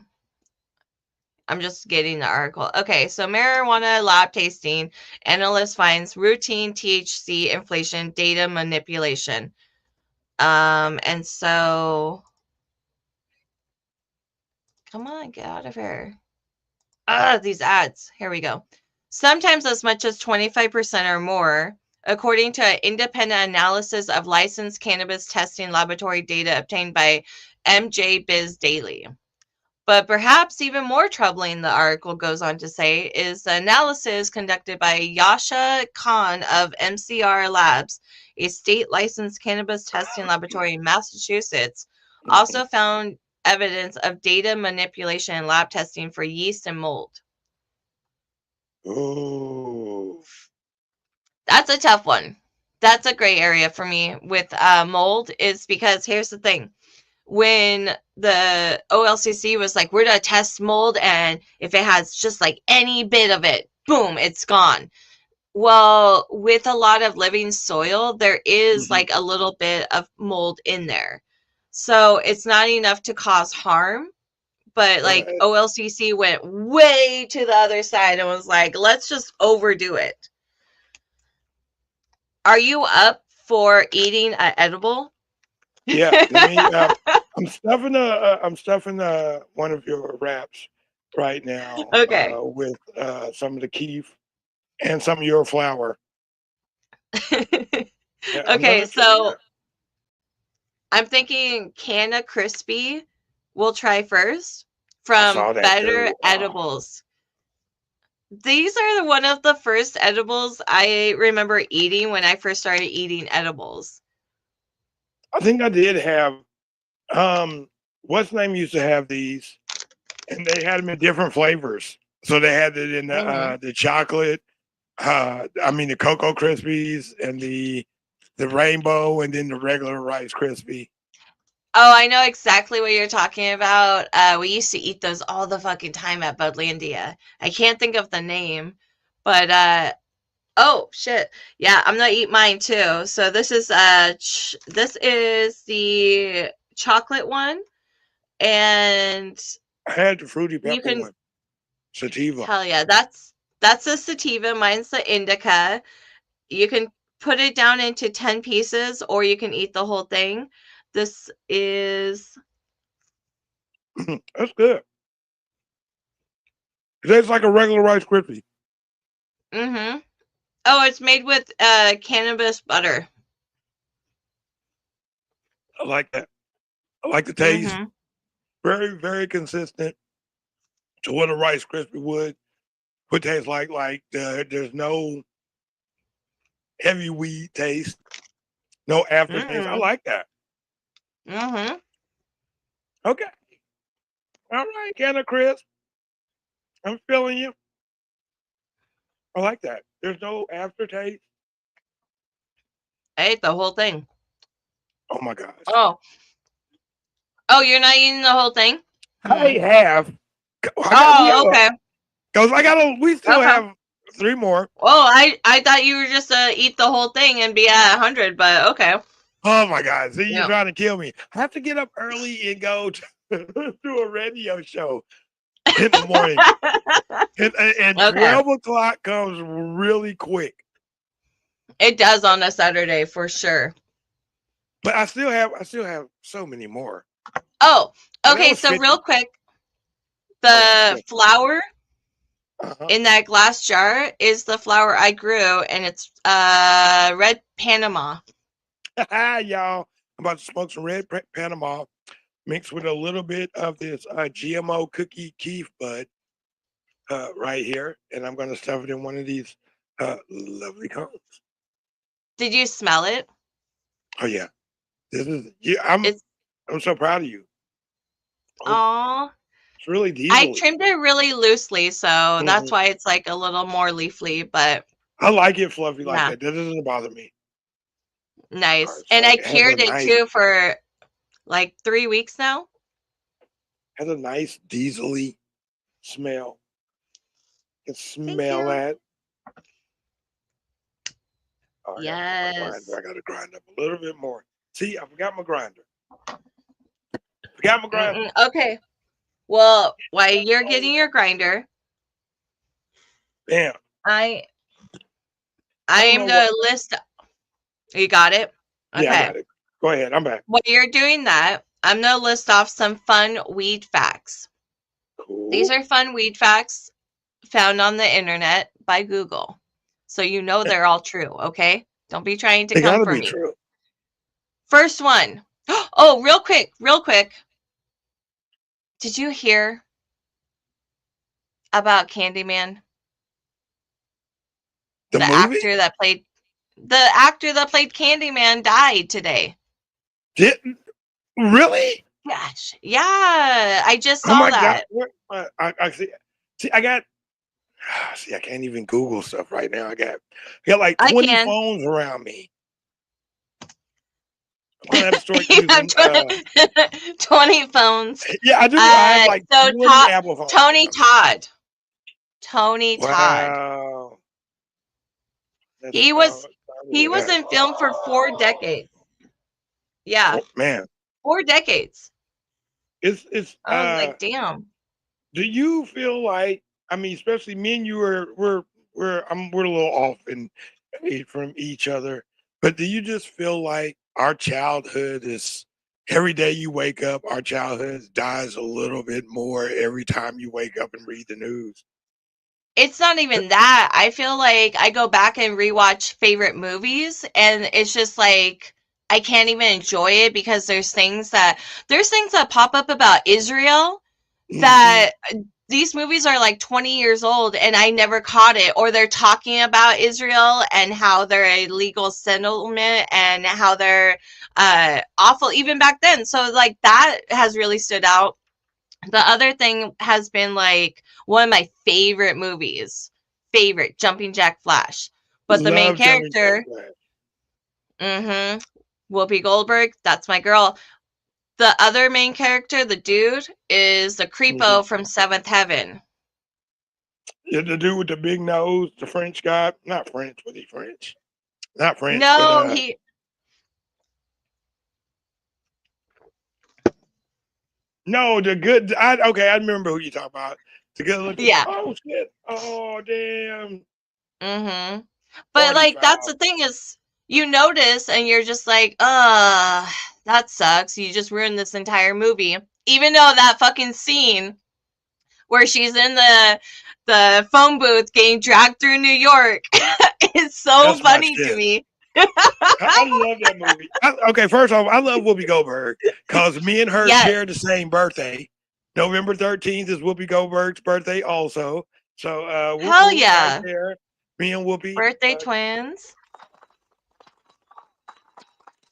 S1: I'm just getting the article. Okay, so marijuana lab tasting analyst finds routine THC inflation data manipulation. And so come on, get out of here. These ads. Here we go. Sometimes as much as 25% or more, according to an independent analysis of licensed cannabis testing laboratory data obtained by MJ Biz Daily. But perhaps even more troubling, the article goes on to say, is the analysis conducted by Yasha Khan of MCR Labs, a state licensed cannabis testing laboratory in Massachusetts,
S2: Mhm.
S1: also found evidence of data manipulation in lab testing for yeast and mold.
S2: Oh,
S1: That's a tough one. That's a gray area for me with mold, is because here's the thing. When the OLCC was like, we're going to test mold, and if it has just like any bit of it, boom, it's gone. Well, with a lot of living soil, there is
S2: mhm.
S1: like a little bit of mold in there. So it's not enough to cause harm, but like
S2: Right.
S1: OLCC went way to the other side and was like, let's just overdo it. Are you up for eating an edible?
S2: Yeah. Let me. I'm stuffing one of your wraps right now
S1: Okay.
S2: with some of the keef and some of your flour. Yeah, I'm
S1: Okay,
S2: gonna try. Yeah.
S1: so I'm thinking Canna Crispy we'll try first
S2: I
S1: from
S2: saw that
S1: Better
S2: too.
S1: Edibles. These are one of the first edibles I remember eating when I first started eating edibles.
S2: I think I did have what's name used to have these, and they had them in different flavors. So they had it in
S1: Hmm.
S2: the chocolate, I mean the Cocoa Krispies and the rainbow, and then the regular Rice Krispie.
S1: Oh, I know exactly what you're talking about. We used to eat those all the fucking time at Budlandia. I can't think of the name, but oh shit. Yeah, I'm gonna eat mine too. So this is the chocolate one, and
S2: I had the fruity
S1: you
S2: pepper
S1: can
S2: one, sativa.
S1: hell yeah, that's the sativa, mine's the indica. You can put it down into 10 pieces or you can eat the whole thing. This is
S2: That's good. It tastes like a regular Rice Krispie.
S1: mhm. Oh, it's made with cannabis butter.
S2: I like that. I like the taste.
S1: Mhm.
S2: Very, very consistent to what a Rice Krispie would taste like. Like there's no heavy weed taste, no aftertaste. I
S1: Mhm.
S2: like that.
S1: Mhm.
S2: Okay. All right, Canna Chris. I'm feeling you. I like that. There's no aftertaste.
S1: I ate the whole thing.
S2: Oh my gosh.
S1: Oh. Oh, you're not eating the whole thing?
S2: I
S1: Hmm.
S2: have. We
S1: Oh,
S2: have.
S1: okay.
S2: Cause I got. We still
S1: Okay.
S2: have 3 more.
S1: Oh, I thought you were just eat the whole thing and be at 100, but okay.
S2: Oh my God. See, you're
S1: Yeah.
S2: trying to kill me. I have to get up early and go to do a radio show in the morning. And
S1: Okay.
S2: 12 o'clock comes really quick.
S1: It does on a Saturday for sure.
S2: But I still have so many more.
S1: Oh,
S2: Well, that
S1: Okay,
S2: was
S1: so real
S2: 50.
S1: quick,
S2: Oh,
S1: the
S2: good.
S1: flour
S2: Uh-huh.
S1: in that glass jar is the flour I grew, and it's red Panama.
S2: Y'all, I'm about to smoke some red Panama mixed with a little bit of this GMO cookie keef bud right here, and I'm going to stuff it in one of these lovely cones.
S1: Did you smell it?
S2: Oh yeah, this is. Yeah,
S1: It's
S2: I'm so proud of you. Oh,
S1: Aw.
S2: it's really
S1: I
S2: diesely.
S1: trimmed it really loosely, so that's
S2: Hmm.
S1: why it's like a little more leafly, but
S2: I like it fluffy like
S1: yeah,
S2: that. That doesn't bother me. All
S1: nice.
S2: right,
S1: And
S2: so
S1: I
S2: it has a
S1: cured it
S2: nice,
S1: too for like 3 weeks now.
S2: diesely smell. You can
S1: Thank
S2: smell
S1: you.
S2: that. Oh, I got to get my grinder.
S1: Yes.
S2: I got to grind up a little bit more. See, I forgot my grinder. Forgot my grinder.
S1: Okay. Well, while you're getting your grinder,
S2: Damn.
S1: I
S2: I
S1: I
S2: don't
S1: am
S2: know what.
S1: gonna list. You got it?
S2: Yeah, I
S1: Okay.
S2: got it. Go ahead. I'm back.
S1: While you're doing that, I'm gonna list off some fun weed facts. These
S2: Cool.
S1: are fun weed facts found on the internet by Google. So you know they're all true, okay? Don't be trying to
S2: They
S1: come
S2: gotta
S1: for
S2: be
S1: me.
S2: true.
S1: First one. Oh, real quick. Did you hear about Candyman?
S2: The
S1: The
S2: movie?
S1: actor that played the actor that played Candyman died today.
S2: Didn't really?
S1: Gosh. Yeah, I just
S2: Oh
S1: saw
S2: my god!
S1: that.
S2: What? I see. See, I got. See, I can't even Google stuff right now. I got like
S1: I
S2: 20
S1: can.
S2: phones around me. I'm gonna have to start
S1: You have
S2: using.
S1: 20 phones.
S2: Yeah, I do. I have like
S1: So
S2: 20 Apple phones
S1: Tony
S2: around me.
S1: Todd. Tony Todd.
S2: Wow. That's
S1: He was he
S2: look
S1: was
S2: at
S1: in film for 4 decades. Yeah,
S2: that. Man,
S1: 4 decades.
S2: it's
S1: I was like, damn.
S2: do you feel like, I mean, especially me and you we're a little off in from each other, but do you just feel like our childhood is every day you wake up, our childhood dies a little bit more every time you wake up and read the news?
S1: It's not even that. I feel like I go back and rewatch favorite movies, and it's just like I can't even enjoy it because there's things that pop up about Israel
S2: Hmm.
S1: that these movies are like 20 years old and I never caught it, or they're talking about Israel and how they're a legal settlement and how they're awful even back then. So like that has really stood out. The other thing has been like one of my favorite movies, favorite Jumping Jack Flash. But the main
S2: Love Jumping Jack
S1: character,
S2: Flash.
S1: Whoopi Goldberg, that's my girl. The other main character, the dude, is the
S2: Hmm.
S1: creepo from Seventh Heaven.
S2: Yeah, the dude with the big nose, the French guy, not French, was he French? Not French, but
S1: No, he
S2: no, the good. Okay, I remember who you talk about. The good looking.
S1: yeah.
S2: Oh shit! Oh damn!
S1: Mhm. But
S2: Party
S1: like that's
S2: foul.
S1: the thing is you notice and you're just like, that sucks. You just ruined this entire movie." Even though that fucking scene where she's in the phone booth getting dragged through New York is so
S2: That's my
S1: funny to
S2: shit.
S1: me.
S2: I love that movie. Okay, first off, I love Whoopi Goldberg because me and her
S1: Yes.
S2: share the same birthday. November 13th is Whoopi Goldberg's birthday, also. So, whoop
S1: Hell
S2: whoop, right
S1: yeah.
S2: there. Me and Whoopi.
S1: Birthday twins.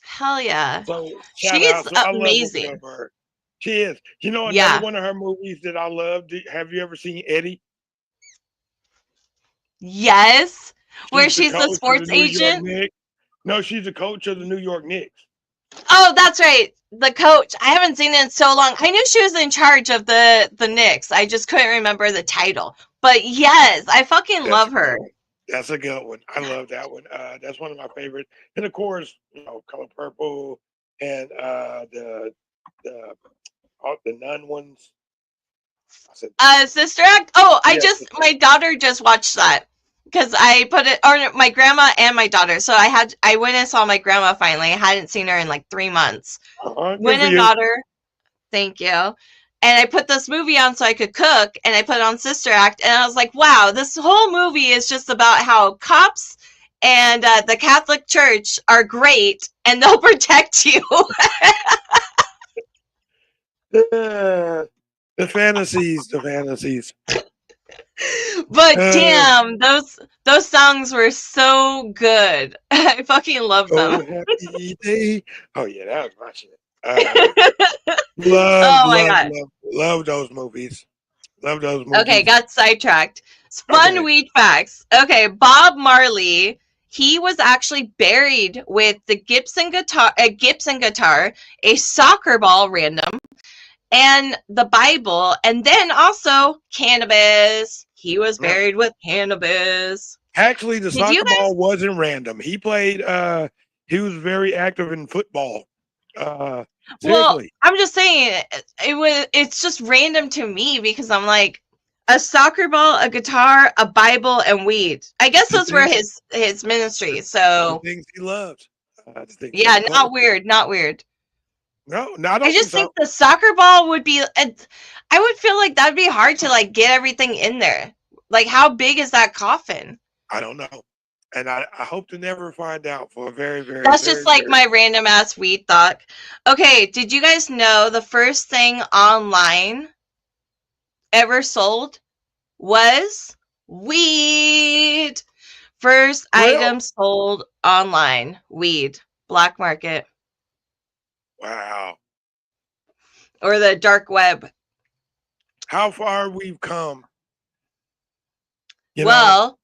S1: Hell yeah.
S2: So, shout
S1: She's
S2: out. So, I love Whoopi
S1: amazing.
S2: Goldberg. She is. You know, another
S1: Yeah.
S2: one of her movies that I love. Have you ever seen Eddie?
S1: Yes. Where
S2: She's the
S1: she's the
S2: coach of the
S1: sports
S2: New York
S1: agent.
S2: Knicks. No, she's the coach of the New York Knicks.
S1: Oh, that's right. The coach. I haven't seen it in so long. I knew she was in charge of the Knicks. I just couldn't remember the title. But yes, I fucking
S2: That's a
S1: love
S2: good
S1: her.
S2: one. That's a good one. I love that one. That's one of my favorites. And of course, Color Purple and the the nun ones. I said,
S1: Sister Act. Oh,
S2: yes.
S1: my daughter just watched that because I put it, or my grandma and my daughter. So I went and saw my grandma finally. I hadn't seen her in like 3 months.
S2: Good
S1: Went
S2: for
S1: and
S2: you.
S1: got her. Thank you. And I put this movie on so I could cook, and I put it on Sister Act, and I was like, wow, this whole movie is just about how cops and the Catholic Church are great, and they'll protect you.
S2: The fantasies.
S1: But damn, those songs were so good. I fucking love
S2: Oh,
S1: them.
S2: happy day. Oh yeah, that was my shit.
S1: Oh my god.
S2: Love those movies. Love those
S1: Okay,
S2: movies.
S1: got sidetracked. Fun
S2: Okay.
S1: weed facts. Okay, Bob Marley, he was actually buried with the Gibson guitar, a soccer ball random, and the Bible, and then also cannabis. He was
S2: Yeah.
S1: buried with cannabis.
S2: Actually, the
S1: Did you
S2: soccer
S1: guys?
S2: ball wasn't random. He played. He was very active in football.
S1: Well,
S2: Seriously.
S1: I'm just saying it's just random to me because I'm like a soccer ball, a guitar, a Bible, and weed. I guess
S2: The
S1: those were
S2: things,
S1: his ministry.
S2: the
S1: So
S2: things he loved. The things that
S1: yeah,
S2: he played.
S1: not weird, not weird.
S2: No, I
S1: I
S2: don't think
S1: just
S2: so.
S1: think the soccer ball would be. I would feel like that'd be hard to like get everything in there. Like, how big is that coffin?
S2: I don't know. And I hope to never find out for a very, very,
S1: That's just
S2: very,
S1: like
S2: very
S1: my random ass weed thought. Okay, did you guys know the first thing online ever sold was weed? First
S2: well.
S1: item sold online, weed, black market,
S2: Wow.
S1: or the dark web.
S2: How far we've come. You know,
S1: Well,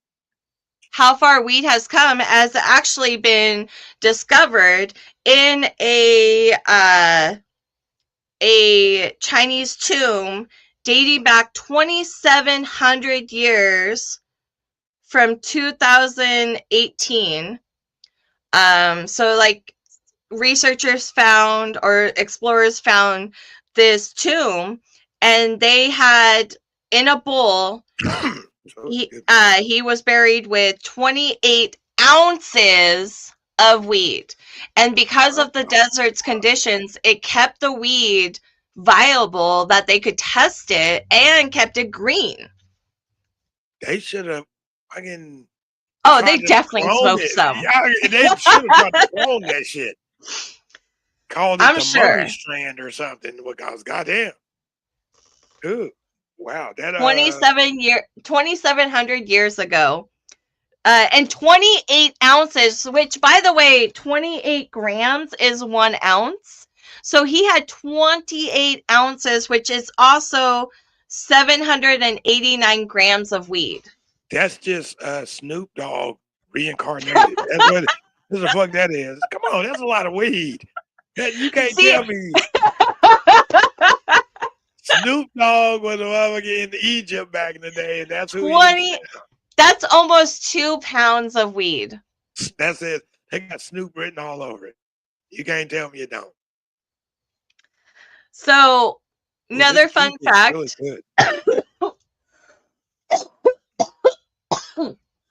S1: how far weed has come has actually been discovered in a Chinese tomb dating back 2,700 years from 2018. So like researchers found or explorers found this tomb, and they had in a bowl. He was buried with 28 ounces of weed. And because of the desert's conditions, it kept the weed viable that they could test it and kept it green.
S2: they should have fucking
S1: Oh, they
S2: tried to
S1: definitely
S2: clone
S1: smoked
S2: it.
S1: some.
S2: Yeah, they should have tried to clone that shit. Called it
S1: I'm
S2: the mummy
S1: sure.
S2: strand or something. Because goddamn. Ooh. Wow. That
S1: 2,700 years ago. And 28 ounces, which, by the way, 28 grams is 1 ounce. So he had 28 ounces, which is also 789 grams of weed.
S2: that's just Snoop Dogg reincarnated. That's what the fuck that is. Come on, that's a lot of weed. You can't
S1: See,
S2: tell me Snoop Dogg was a motherfucker in Egypt back in the day, and that's who he is
S1: 20, that's almost 2 pounds of weed.
S2: That's it. They got Snoop written all over it. You can't tell me you don't.
S1: So,
S2: Ooh,
S1: another fun fact.
S2: Really good.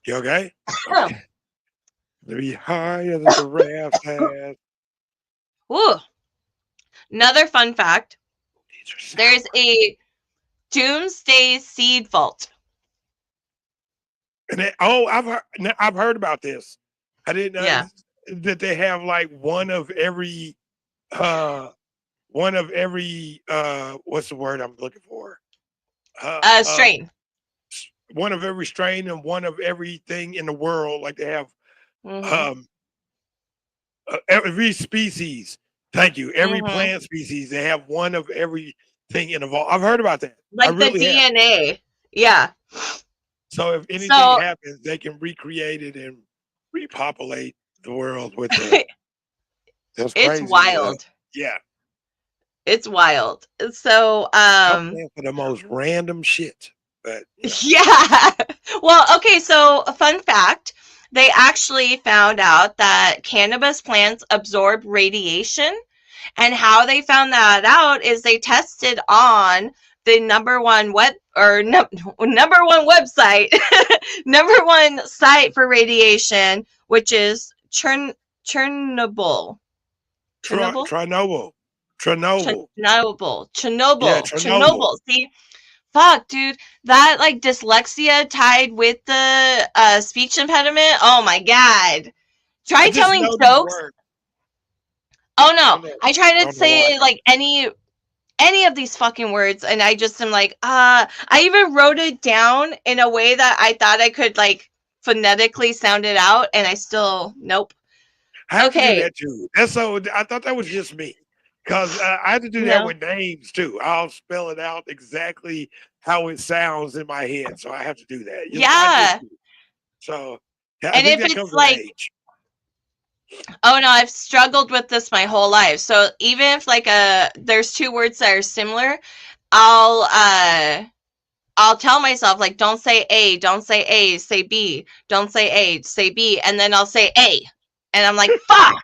S2: You okay? Okay. To be higher than the raft has.
S1: Ooh. Another fun fact. There's a doomsday seed vault.
S2: And I've heard about this. I didn't know that they have like one of every what's the word I'm looking for?
S1: Strain.
S2: One of every strain and one of everything in the world. Like they have every species. Thank you. Every plant species, they have one of everything in the vault. I've heard about that.
S1: Like the DNA. Have. Yeah.
S2: So if anything happens, they can recreate it and repopulate the world with it. That's crazy.
S1: It's wild.
S2: Yeah.
S1: It's wild. So
S2: I'm for the most random shit. But
S1: yeah. Well, okay, so a fun fact. They actually found out that cannabis plants absorb radiation, and how they found that out is they tested on the number one website, number one site for radiation, which is Chernobyl.
S2: Chernobyl. Chernobyl. Yeah, Chernobyl.
S1: Chernobyl. See, fuck, dude, that like dyslexia tied with the speech impediment. Oh my god.
S2: I
S1: Try
S2: just
S1: telling
S2: know these
S1: jokes.
S2: words.
S1: Oh
S2: I
S1: no,
S2: don't know.
S1: I try
S2: I
S1: to
S2: don't know why.
S1: say like any of these fucking words, and I just am like, I even wrote it down in a way that I thought I could like phonetically sound it out, and I still nope.
S2: I have to do
S1: Okay,
S2: that too. That's so. I thought that was just me, because I have to do that
S1: no,
S2: with names too. I'll spell it out exactly how it sounds in my head, so I have to do that. It's not just
S1: yeah,
S2: me. So yeah, I
S1: and
S2: think
S1: if
S2: that
S1: it's
S2: comes with
S1: like,
S2: age.
S1: oh no, I've struggled with this my whole life. So even if like there's two words that are similar, I'll uh I'll tell myself like don't say A, say B, don't say A, say B, and then I'll say A. And I'm like, fuck,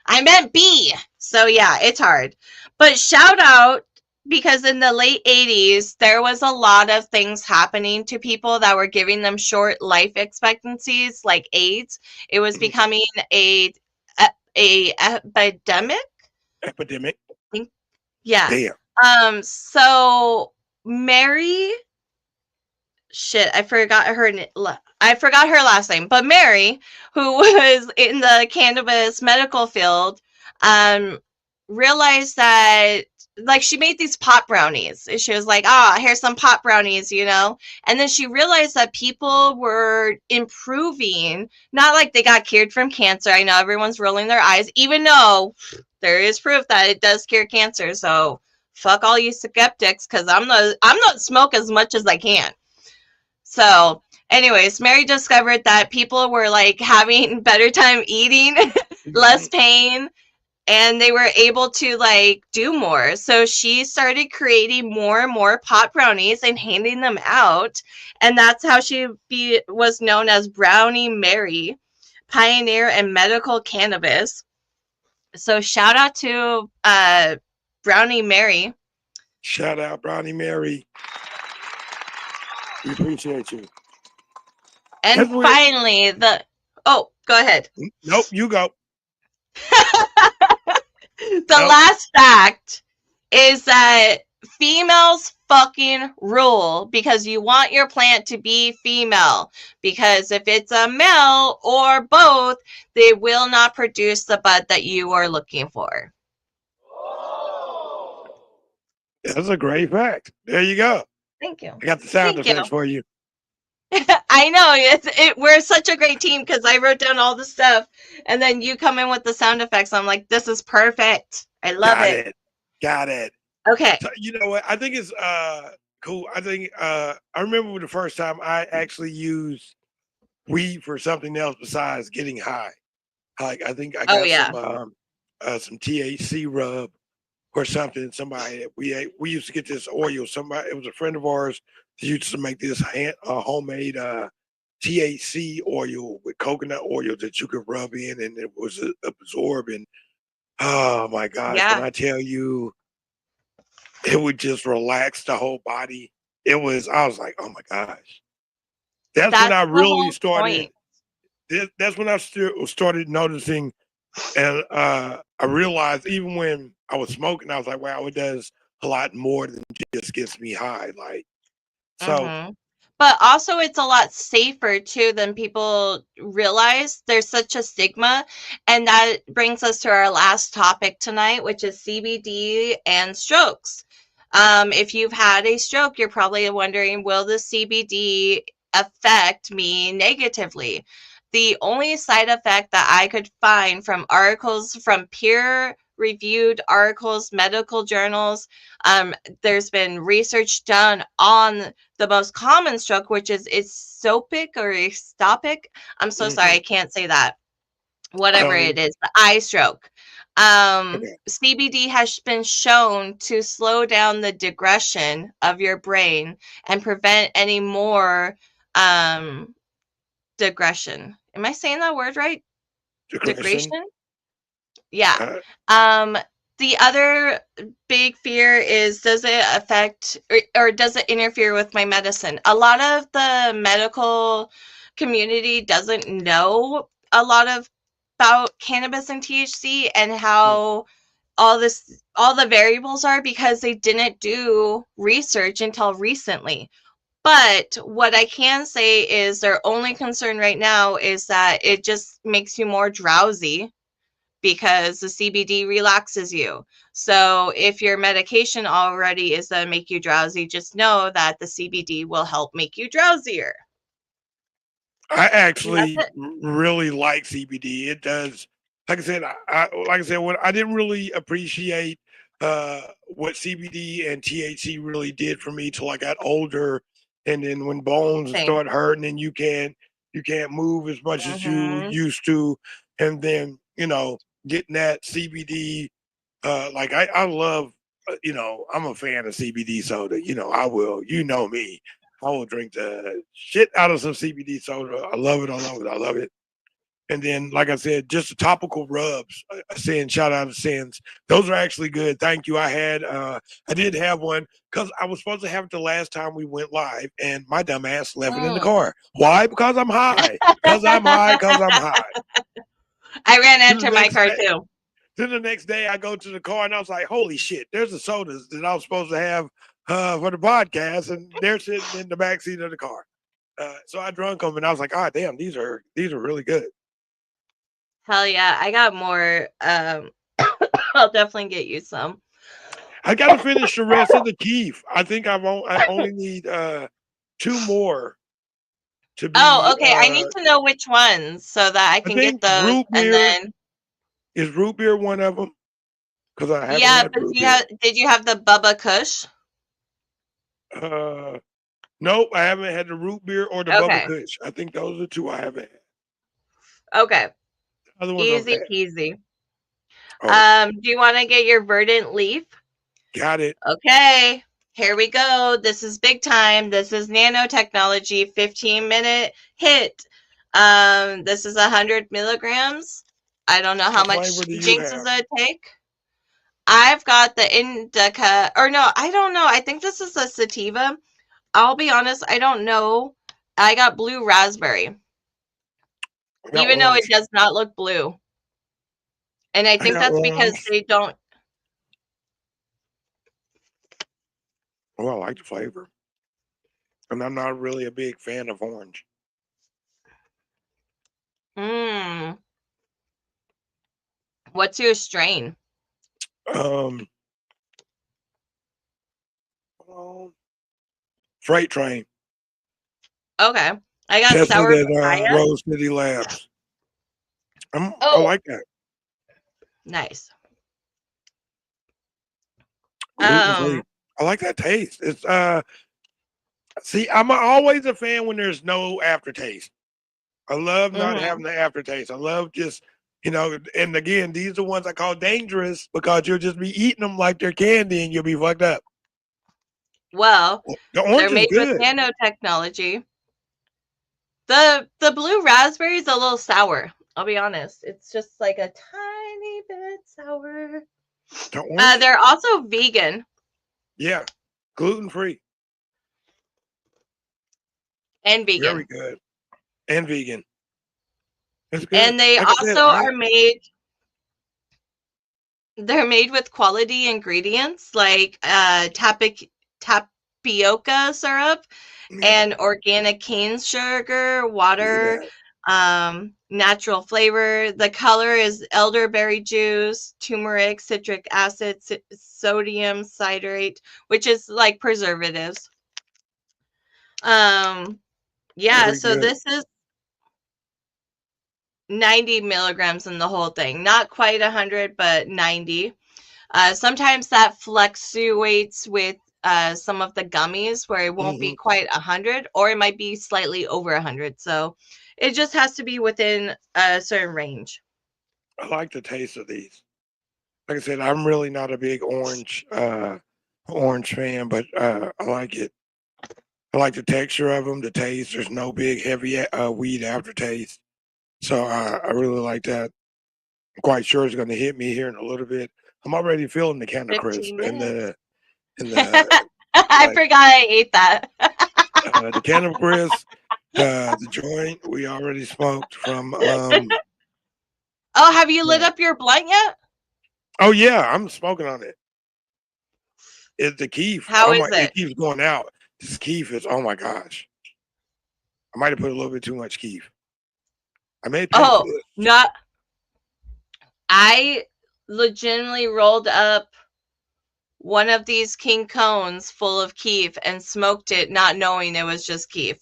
S1: I meant B. So yeah, it's hard. But shout out because in the late 80s there was a lot of things happening to people that were giving them short life expectancies like AIDS. It was
S2: Mhm.
S1: becoming a epidemic.
S2: Epidemic.
S1: I think yeah.
S2: Damn.
S1: So Mary, shit, I forgot her last name, but Mary, who was in the cannabis medical field, um, realized that like she made these pot brownies. And she was like, here's some pot brownies, you know? And then she realized that people were improving, not like they got cured from cancer. I know everyone's rolling their eyes, even though there is proof that it does cure cancer. So fuck all you skeptics, because I'm not smoke as much as I can. So, anyways, Mary discovered that people were like having better time eating, less
S2: Mhm.
S1: pain, and they were able to like do more. So she started creating more and more pot brownies and handing them out, and that's how was known as Brownie Mary, pioneer in medical cannabis. So shout out to Brownie Mary.
S2: Shout out, Brownie Mary. We appreciate you.
S1: And
S2: That's weird.
S1: finally, the oh, go ahead.
S2: Nope, you go.
S1: The
S2: Nope.
S1: last fact is that females fucking rule because you want your plant to be female. Because if it's a male or both, they will not produce the bud that you are looking for.
S2: That's a great fact. There you go.
S1: Thank you.
S2: I got the sound
S1: Thank you.
S2: effects for you.
S1: I know we're such a great team because I wrote down all the stuff, and then you come in with the sound effects. I'm like, this is perfect. I love
S2: Got
S1: it.
S2: it. Got it.
S1: Okay.
S2: So, you know what? I think it's cool. I think I remember the first time I actually used weed for something else besides getting high. Like I think I
S1: Oh
S2: got
S1: yeah.
S2: some THC rub or something. Somebody we used to get this oil. Somebody, it was a friend of ours that used to make this homemade THC oil with coconut oil that you could rub in, and it was absorbing. Oh my gosh! When
S1: Yeah.
S2: I tell you, it would just relax the whole body. It was. I was like, oh my gosh. That's when
S1: That's
S2: I
S1: the
S2: really
S1: whole
S2: started.
S1: point.
S2: That's when I started noticing, and I realized even when I was smoking, I was like, wow, it does a lot more than just gets me high. Like so.
S1: Mm-hmm. But also, it's a lot safer too than people realize. There's such a stigma. And that brings us to our last topic tonight, which is CBD and strokes. If you've had a stroke, you're probably wondering, will the CBD affect me negatively? The only side effect that I could find from articles, from peer reviewed articles, medical journals, there's been research done on the most common stroke, which is isopic or istopic. I'm so sorry, I
S2: Mhm.
S1: can't say that.
S2: I
S1: Whatever
S2: don't
S1: it
S2: even.
S1: is, the eye stroke.
S2: Okay.
S1: CBD has been shown to slow down the digression of your brain and prevent any more um, digression. Am I saying that word right?
S2: Depression.
S1: Degradation? Yeah.
S2: Uh,
S1: Um, the other big fear is, does it affect or does it interfere with my medicine? A lot of the medical community doesn't know a lot of about cannabis and THC and
S2: mm,
S1: how all the variables are because they didn't do research until recently. But what I can say is their only concern right now is that it just makes you more drowsy because the CBD relaxes you. So if your medication already is to make you drowsy, just know that the CBD will help make you drowsier.
S2: I
S1: And that's
S2: actually
S1: it.
S2: really like CBD. It does, like I said, like I said, what I didn't really appreciate what CBD and THC really did for me till I got older, and then when bones
S1: Same.
S2: start hurting and you can't move as much as you
S1: Mm-hmm.
S2: used to, and then getting that CBD, like I love, I'm a fan of CBD soda. I will, me. I will drink the shit out of some CBD soda. I love it. I love it. I love it. And then, like I said, just the topical rubs. Saying shout out to Sins. Those are actually good. Thank you. I did have one because I was supposed to have it the last time we went live, and my dumb ass left it in the
S1: Mm.
S2: car. Why? Because I'm high. Because I'm high. Because I'm high.
S1: I ran
S2: Then the
S1: into my
S2: next
S1: car
S2: day,
S1: too.
S2: then the next day, I go to the car and I was like, "Holy shit! There's the sodas that I was supposed to have for the podcast, and they're sitting in the back seat of the car." So I drunk them, and I was like, "Ah, damn, these are really good."
S1: Hell yeah, I got more. I'll definitely get you some.
S2: I got to finish the rest of the Keef. I think I only need two more to
S1: Oh,
S2: be.
S1: okay. I need to know which ones so that I
S2: I
S1: can get
S2: think
S1: those,
S2: root
S1: and
S2: beer
S1: then
S2: is root beer one of them because I haven't
S1: yeah.
S2: had
S1: But
S2: root beer.
S1: did you have the Bubba Kush?
S2: Uh, nope, I haven't had the root beer or the Bubba
S1: Okay,
S2: Kush. I think those are the two I haven't had.
S1: okay,
S2: Other ones I've
S1: easy
S2: had.
S1: peasy.
S2: Oh,
S1: Do you want to get your verdant leaf?
S2: got it.
S1: Okay, here we go. This is big time. This is nanotechnology, 15-minute hit. This is 100 milligrams. I don't know how
S2: What
S1: much
S2: flavor do you
S1: Jinx is
S2: have?
S1: a take. I've got the indica, or no, I don't know. I think this is a sativa. I'll be honest, I don't know. I got blue raspberry,
S2: I got
S1: even though it
S2: orange.
S1: does not look blue. And I
S2: I
S1: think
S2: got
S1: that's because
S2: orange.
S1: they don't.
S2: Oh, I like the flavor, and I'm not really a big fan of orange.
S1: Hmm. What's your strain?
S2: Um, well, freight train.
S1: Okay. I got
S2: Tested
S1: sour
S2: at
S1: papaya.
S2: Rose City Labs. I
S1: Oh,
S2: like that.
S1: nice.
S2: Gluten free. I like that taste. It's see, I'm always a fan when there's no aftertaste. I love not
S1: Mhm.
S2: having the aftertaste. I love just and again, these are the ones I call dangerous because you'll just be eating them like they're candy and you'll be fucked up.
S1: Well,
S2: The
S1: they're
S2: orange is
S1: made with
S2: good.
S1: nanotechnology. The blue raspberry is a little sour. I'll be honest. It's just like a tiny bit sour.
S2: The orange,
S1: They're also vegan
S2: yeah, gluten free,
S1: and
S2: very
S1: vegan.
S2: good, and vegan. It's good.
S1: And they
S2: Like I said,
S1: also are made they're made with quality ingredients like tapioca syrup
S2: yeah,
S1: and organic cane sugar,
S2: look at
S1: water,
S2: that.
S1: natural flavor. The color is elderberry juice, turmeric, citric acid, sodium citrate, which is like preservatives. Um, yeah,
S2: Very
S1: so
S2: good.
S1: this is 90 milligrams in the whole thing. Not quite 100, but 90. Sometimes that fluctuates with some of the gummies where it won't be
S2: Hmm.
S1: quite 100 or it might be slightly over 100. So it just has to be within a certain range.
S2: I like the taste of these. Like I said, I'm really not a big orange fan, but I like it. I like the texture of them, the taste. There's no big heavy weed aftertaste, so I really like that. I'm quite sure it's going to hit me here in a little bit. I'm already feeling the can of crisp
S1: 15 minutes.
S2: and
S1: I
S2: like
S1: forgot I ate that.
S2: the can of crisp, the joint we already smoked from.
S1: Oh, have you lit
S2: uh,
S1: up your blunt yet?
S2: Oh yeah, I'm smoking on it. It's the Keef.
S1: How
S2: Oh
S1: is
S2: my, it
S1: it?
S2: keeps going out. This Keef is, oh my gosh. I might have put a little bit too much Keef. I may pay for
S1: Oh,
S2: this.
S1: not. I legitimately rolled up one of these king cones full of keef and smoked it, not knowing it was just keef.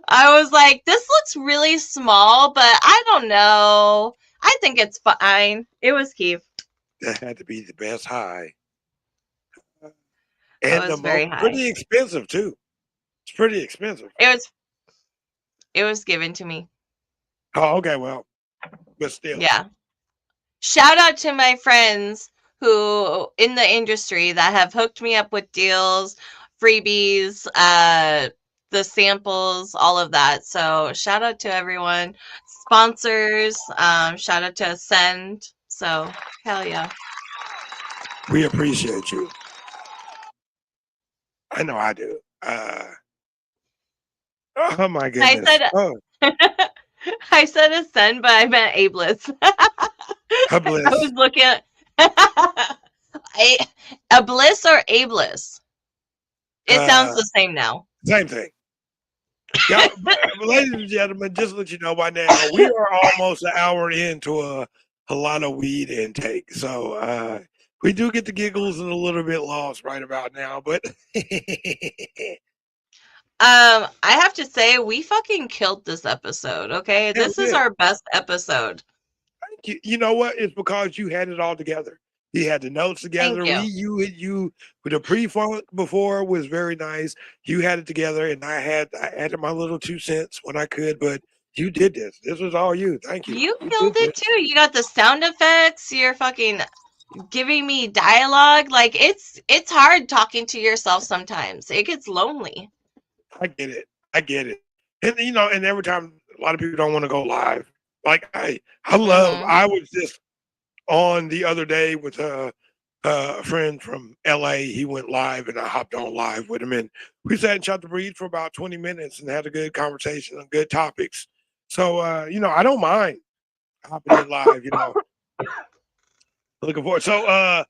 S1: I was like, this looks really small, but I don't know. I think it's fine. It was keef.
S2: That had to be the best high.
S1: It
S2: And the
S1: was
S2: most
S1: very high.
S2: pretty expensive too. It's pretty expensive.
S1: It was given to me.
S2: Oh, okay, well, but still.
S1: Yeah. Shout out to my friends who in the industry that have hooked me up with deals, freebies, the samples, all of that. So shout out to everyone. Sponsors, shout out to Ascend. So hell yeah.
S2: We appreciate you. I know I do. Oh my
S1: I
S2: goodness.
S1: said
S2: Oh,
S1: I said Ascend, but I meant ableist. I was
S2: bliss.
S1: looking at a bliss or ableist. It sounds
S2: Uh,
S1: the same now.
S2: same thing. Yeah, ladies and gentlemen, just to let you know by now, we are almost an hour into a lot of weed intake. So we do get the giggles and a little bit lost right about now, but
S1: I have to say, we fucking killed this episode, okay?
S2: yeah, we
S1: This is
S2: did.
S1: our best episode.
S2: You know what? It's because you had it all together. You had the notes
S1: Thank
S2: together.
S1: you.
S2: You with the pre-funk before was very nice. You had it together, and I added my little 2 cents when I could, but you did this. This was all you. Thank you.
S1: You
S2: You
S1: killed
S2: did
S1: it
S2: this.
S1: too. You got the sound effects, you're fucking giving me dialogue. Like it's hard talking to yourself sometimes. It gets lonely.
S2: I get it. I get it. And you know, and every time a lot of people don't want to go live. Like
S1: Mhm.
S2: I was just on the other day with a friend from LA. He went live and I hopped on live with him and we sat and shot the breeze for about 20 minutes and had a good conversation on good topics. So you know, I don't mind hopping in live, you know. Looking forward. So are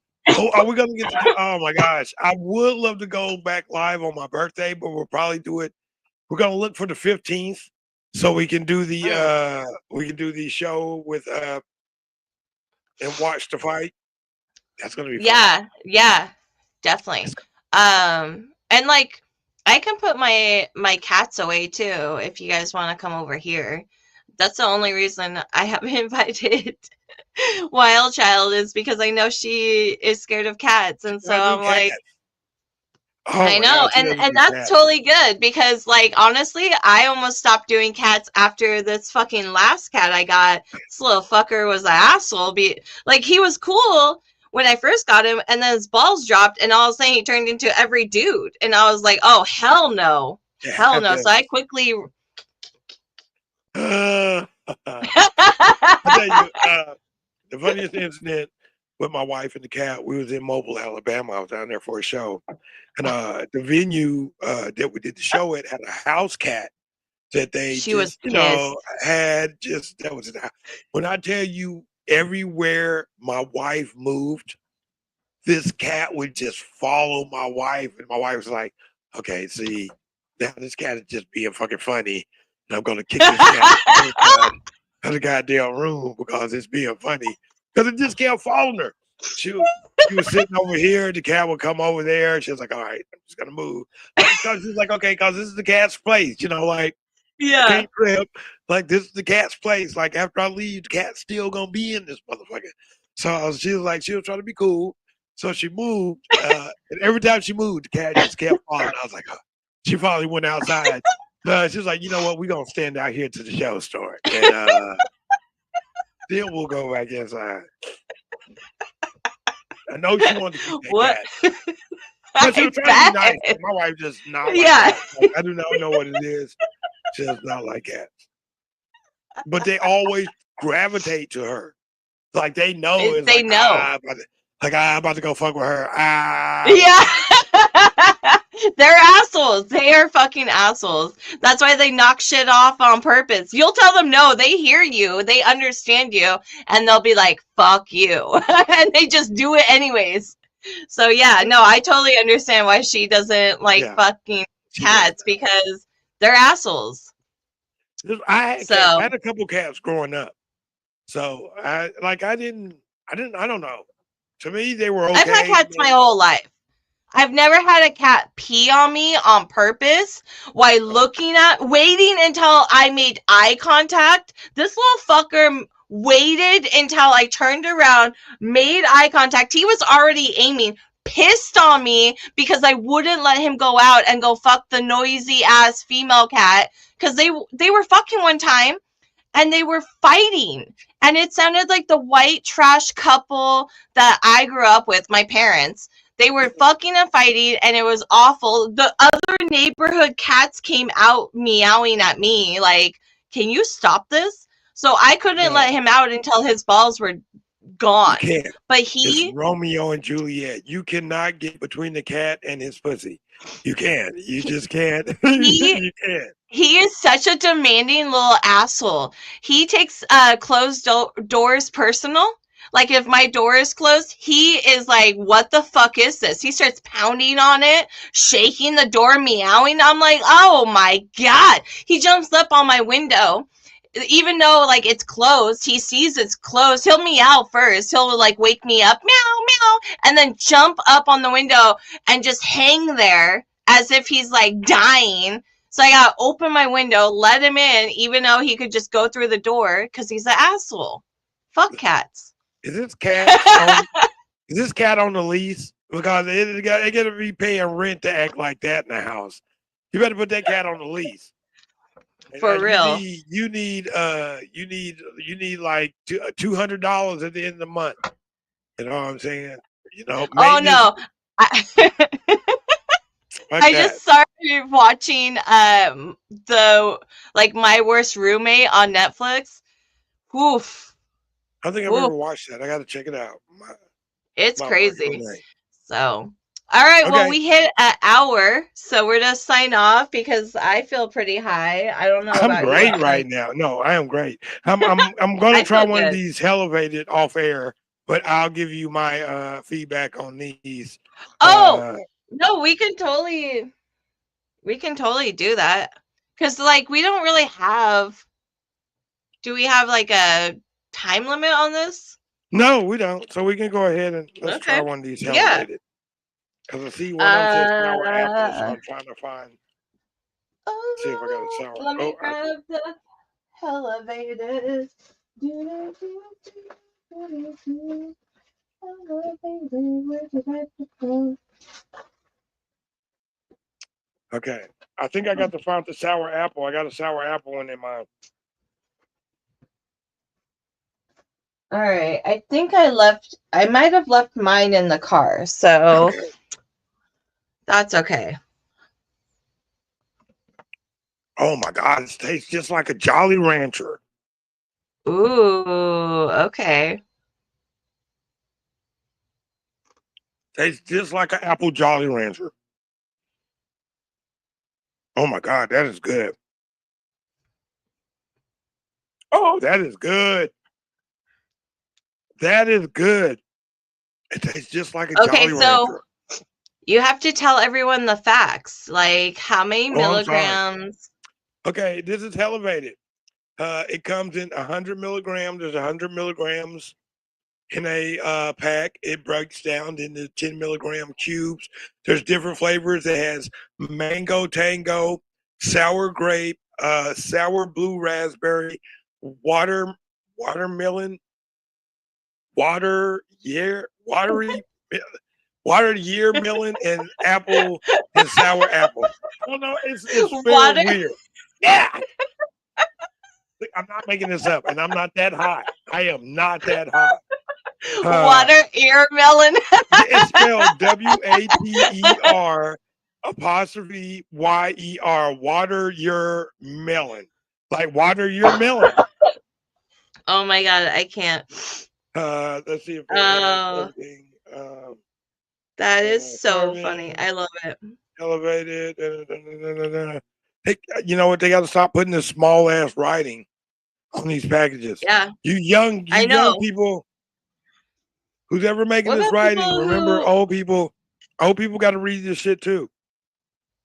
S2: we gonna get to do, oh my gosh. I would love to go back live on my birthday, but we'll probably do it. We're gonna look for the 15th so
S1: Mm.
S2: we can do the show with and watch the fight. That's gonna be fun.
S1: Yeah, yeah, definitely. And like I can put my cats away too if you guys want to come over here. That's the only reason I haven't invited Wild Child is because I know she is scared of cats, and so
S2: I do
S1: I'm
S2: cat.
S1: like,
S2: Oh
S1: I
S2: my
S1: know,
S2: god, she doesn't
S1: and
S2: do
S1: that's
S2: cat.
S1: totally good because like honestly, I almost stopped doing cats after this fucking last cat I got. This little fucker was an asshole. Like he was cool when I first got him, and then his balls dropped, and all of a sudden he turned into every dude, and I was like, oh hell no,
S2: Yeah,
S1: hell
S2: have
S1: no. So
S2: this.
S1: I quickly.
S2: I tell you, the funniest incident with my wife and the cat, we was in Mobile, Alabama. I was down there for a show. And the venue that we did the show at had a house cat that they
S1: She was
S2: just, you know,
S1: pissed.
S2: had just that was when I tell you everywhere my wife moved, this cat would just follow my wife, and my wife was like, "Okay, see, now this cat is just being fucking funny, and I'm gonna kick this cat out of the goddamn room because it's being funny because it just kept following her. She was sitting over here, the cat would come over there. She was like, "All right, I'm just gonna move," like because she's like, "Okay, because this is the cat's place," you know, like. I
S1: Yeah.
S2: can't trip. Like this is the cat's place. Like after I leave, the cat's still gonna be in this motherfucker. So she was like, she was trying to be cool. So she moved, and every time she moved, the cat just kept following. I was like, oh. She finally went outside. She was like, you know what? We're gonna stand out here to the show start, and then we'll go back inside. I know she wanted to keep that
S1: What?
S2: cat, but she
S1: I
S2: was trying to be nice.
S1: bet.
S2: My wife just not like
S1: Yeah.
S2: cats. Like, I do not know what it is. She does not like cats, but they always gravitate to her. Like they know it's
S1: They
S2: like
S1: know.
S2: I'm about to go fuck with her. Ah,
S1: Yeah. They're assholes. They are fucking assholes. That's why they knock shit off on purpose. You'll tell them no, they hear you, they understand you, and they'll be like, fuck you. And they just do it anyways. So yeah, no, I totally understand why she doesn't like
S2: Yeah,
S1: fucking
S2: she does
S1: cats because they're assholes.
S2: I had cats. I
S1: So
S2: had a couple cats growing up. So I don't know. To me, they were
S1: I've had
S2: okay.
S1: cats my whole life. I've never had a cat pee on me on purpose while waiting until I made eye contact. This little fucker waited until I turned around, made eye contact. He was already aiming, pissed on me because I wouldn't let him go out and go fuck the noisy ass female cat because they were fucking one time and they were fighting. And it sounded like the white trash couple that I grew up with, my parents. They were fucking and fighting, and it was awful. The other neighborhood cats came out meowing at me, like, can you stop this? So I couldn't let
S2: No,
S1: him out until his balls were
S2: you
S1: gone.
S2: can't.
S1: But
S2: It's
S1: he,
S2: Romeo and Juliet. You cannot get between the cat and his pussy. You can't. You
S1: he,
S2: just can't.
S1: he
S2: You can't.
S1: He is such a demanding little asshole. He takes closed doors personal. Like if my door is closed, he is like, "What the fuck is this?" He starts pounding on it, shaking the door, meowing. I'm like, "Oh my god!" He jumps up on my window, even though like it's closed. He sees it's closed. He'll meow first. He'll like wake me up, meow meow, and then jump up on the window and just hang there as if he's like dying. So I gotta open my window, let him in, even though he could just go through the door because he's an asshole. Fuck cats.
S2: Is this cat on? Is this cat on the lease? Because they got to be paying rent to act like that in the house. You better put that cat on the lease. And,
S1: For real.
S2: you need like $200 at the end of the month. You know what I'm saying? You know,
S1: Oh
S2: maintenance
S1: no. I,
S2: like
S1: I
S2: that.
S1: just started watching the like My Worst Roommate on Netflix. Oof.
S2: I don't think I've ever
S1: Oof.
S2: watched that. I got to check it out.
S1: It's
S2: My worst
S1: crazy.
S2: roommate.
S1: So all right, well
S2: Okay,
S1: we hit an hour, so we're gonna sign off because I feel pretty high. I don't know
S2: I'm
S1: about you.
S2: great right now. No, I am great. I'm gonna
S1: I
S2: try
S1: feel
S2: one of
S1: good.
S2: these elevated off air, but I'll give you my feedback on these.
S1: Oh
S2: Uh,
S1: no, we can totally do that. Cause like we don't really have. Do we have like a time limit on this?
S2: no, we don't. So we can go ahead and let's try
S1: Okay.
S2: one of these
S1: Yeah.
S2: elevated. Because I see one of them says sour apple, so
S1: Uh.
S2: I'm trying to find. See if I got a
S1: Oh,
S2: sour.
S1: let
S2: Oh,
S1: me grab the elevated.
S2: okay. I think I got found the sour apple. I got a sour apple one in my.
S1: All right. I think I might have left mine in the car, so
S2: Okay.
S1: that's okay.
S2: Oh my God! It tastes just like a Jolly Rancher.
S1: Ooh, okay.
S2: Tastes just like an apple Jolly Rancher. Oh my God, that is good. Oh, that is good. That is good. It tastes just like a
S1: Okay,
S2: Jolly
S1: so
S2: Rancher.
S1: you have to tell everyone the facts, like how many
S2: Oh, I'm sorry.
S1: milligrams.
S2: Okay, this is elevated. It comes in 100 milligrams. There's 100 milligrams in a pack. It breaks down into 10 milligram cubes. There's different flavors. It has mango tango, sour grape, sour blue raspberry, watermelon, watery watered year melon, and apple and sour apple. Oh no, it's spelled
S1: Water
S2: weird. Yeah, I'm not making this up, and I'm not that high. I am not that high. Uh,
S1: water ear melon.
S2: it's spelled WATER apostrophe YER. Water your melon, like water your melon.
S1: Oh my god, I can't.
S2: Let's see if it has
S1: Oh,
S2: everything.
S1: that is so funny.
S2: Serving
S1: I love it.
S2: elevated. They, you know what? They got to stop putting this small ass writing on these packages.
S1: Yeah,
S2: You
S1: I
S2: young
S1: know.
S2: people, who's ever making
S1: What
S2: this
S1: about
S2: writing?
S1: people
S2: Remember,
S1: who
S2: old people got to read this shit too.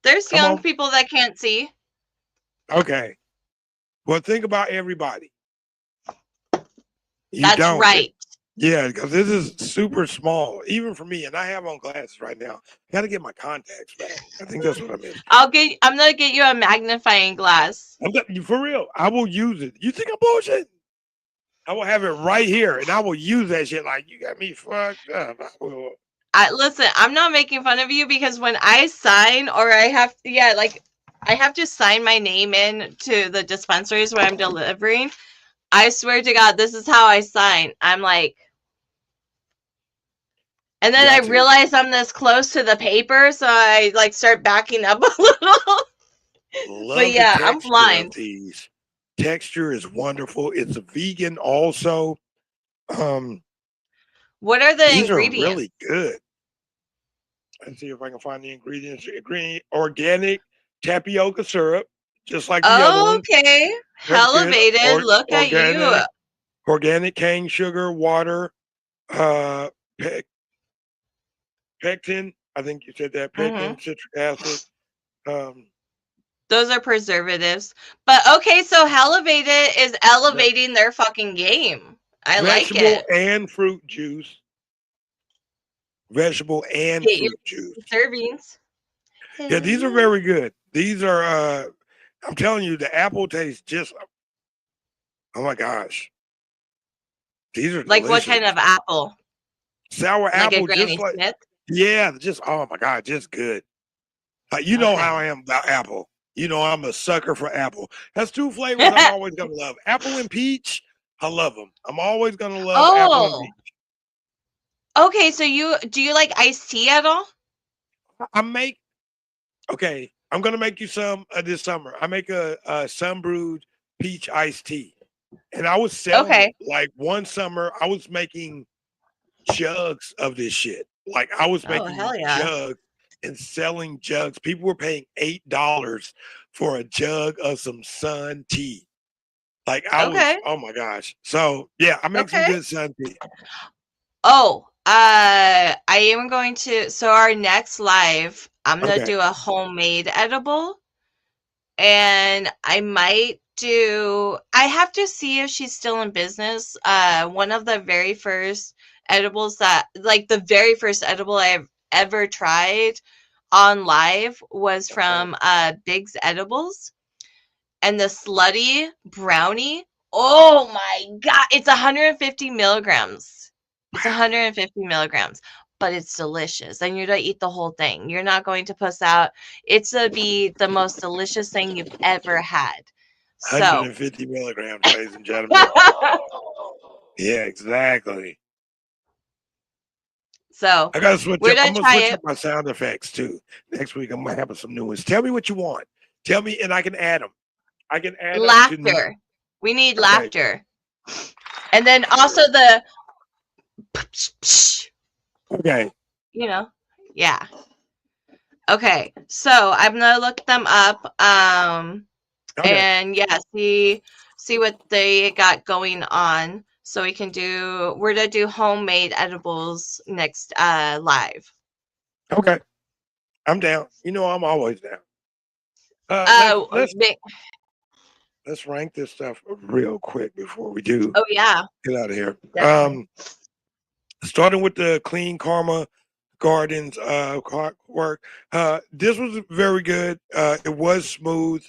S1: there's
S2: Come
S1: young
S2: on.
S1: people that can't see?
S2: Okay. Well, think about everybody. You
S1: That's
S2: don't.
S1: right.
S2: Yeah, because this is super small, even for me, and I have on glasses right now. Got to get my contacts back. I think that's what I missed.
S1: I'm gonna get you a magnifying glass.
S2: For real. I will use it. You think I'm bullshit? I will have it right here, and I will use that shit. Like you got me fucked up. I will.
S1: Listen, I'm not making fun of you because when I sign or I have to sign my name in to the dispensaries when I'm delivering. I swear to God, this is how I sign. I'm like, and then I
S2: Got to.
S1: realize I'm this close to the paper, so I like start backing up a little. But
S2: Love the
S1: yeah, I'm
S2: texture of
S1: blind.
S2: these. Texture is wonderful. It's a vegan also. Um,
S1: What are the
S2: these are
S1: ingredients?
S2: really good. Let's see if I can find the ingredients. Organic tapioca syrup, just like the other ones.
S1: Okay,
S2: Very good.
S1: elevated. Look at you.
S2: Organic cane sugar, water, uh, pec- pectin. I think you said that.
S1: Hmm.
S2: Pectin, citric acid. Um,
S1: Those are preservatives. But okay, so Elevated is
S2: yep.
S1: elevating their fucking game. I like
S2: Vegetable
S1: it.
S2: and fruit juice. Vegetable and
S1: Get your
S2: fruit juice.
S1: servings.
S2: Yeah, these are very good. These are. I'm telling you, the apple tastes just. Oh my gosh, these are
S1: Like what kind
S2: delicious.
S1: of apple?
S2: Sour
S1: Like a
S2: apple, just
S1: Granny
S2: like
S1: Smith?
S2: yeah, just oh my god, just good. You know how
S1: Okay.
S2: I am about apple. You know I'm a sucker for apple. That's two flavors I'm always gonna love: apple and peach. I love them. I'm always gonna love apple and
S1: Oh,
S2: peach.
S1: okay. So do you like iced tea at all?
S2: I make okay. I'm gonna make you some this summer. I make a sun brewed peach iced tea, and I was selling them.
S1: Okay.
S2: Like one summer, I was making jugs of this shit. Like I was
S1: Oh,
S2: making
S1: hell yeah.
S2: jugs and selling jugs. People were paying $8 for a jug of some sun tea. Like I was,
S1: Okay.
S2: oh my gosh. So yeah, I make some
S1: Okay.
S2: good sun tea.
S1: Oh, I am going to, so our next live, I'm gonna
S2: Okay.
S1: do a homemade edible. And I have to see if she's still in business. One of the very first edibles that like the very first edible I've ever tried on live was
S2: Okay.
S1: from Big's Edibles, and the slutty brownie. Oh my god, it's 150 milligrams. It's
S2: Wow.
S1: 150 milligrams, but it's delicious. And you're gonna eat the whole thing. You're not going to puss out. It's gonna be the most delicious thing you've ever had. So
S2: 150 milligrams, ladies and gentlemen. Yeah, exactly.
S1: so
S2: I gotta switch
S1: we're
S2: up.
S1: gonna
S2: I'm gonna
S1: try
S2: switch
S1: it.
S2: up my sound effects too. Next week I'm gonna have some new ones. Tell me what you want. Tell me, and I can add them. I can add them to.
S1: Laughter. We need
S2: Okay.
S1: laughter. And then also the
S2: Okay.
S1: you know, yeah. Okay, so I'm gonna look them up,
S2: Okay.
S1: and yeah, see what they got going on, so we're gonna do homemade edibles next live.
S2: Okay. I'm down. You know I'm always down. Uh, let's
S1: Uh,
S2: let's
S1: ma-
S2: let's rank this stuff real quick before we do
S1: oh yeah,
S2: get out of here.
S1: definitely.
S2: Starting with the Clean Karma Gardens work. This was very good. It was smooth,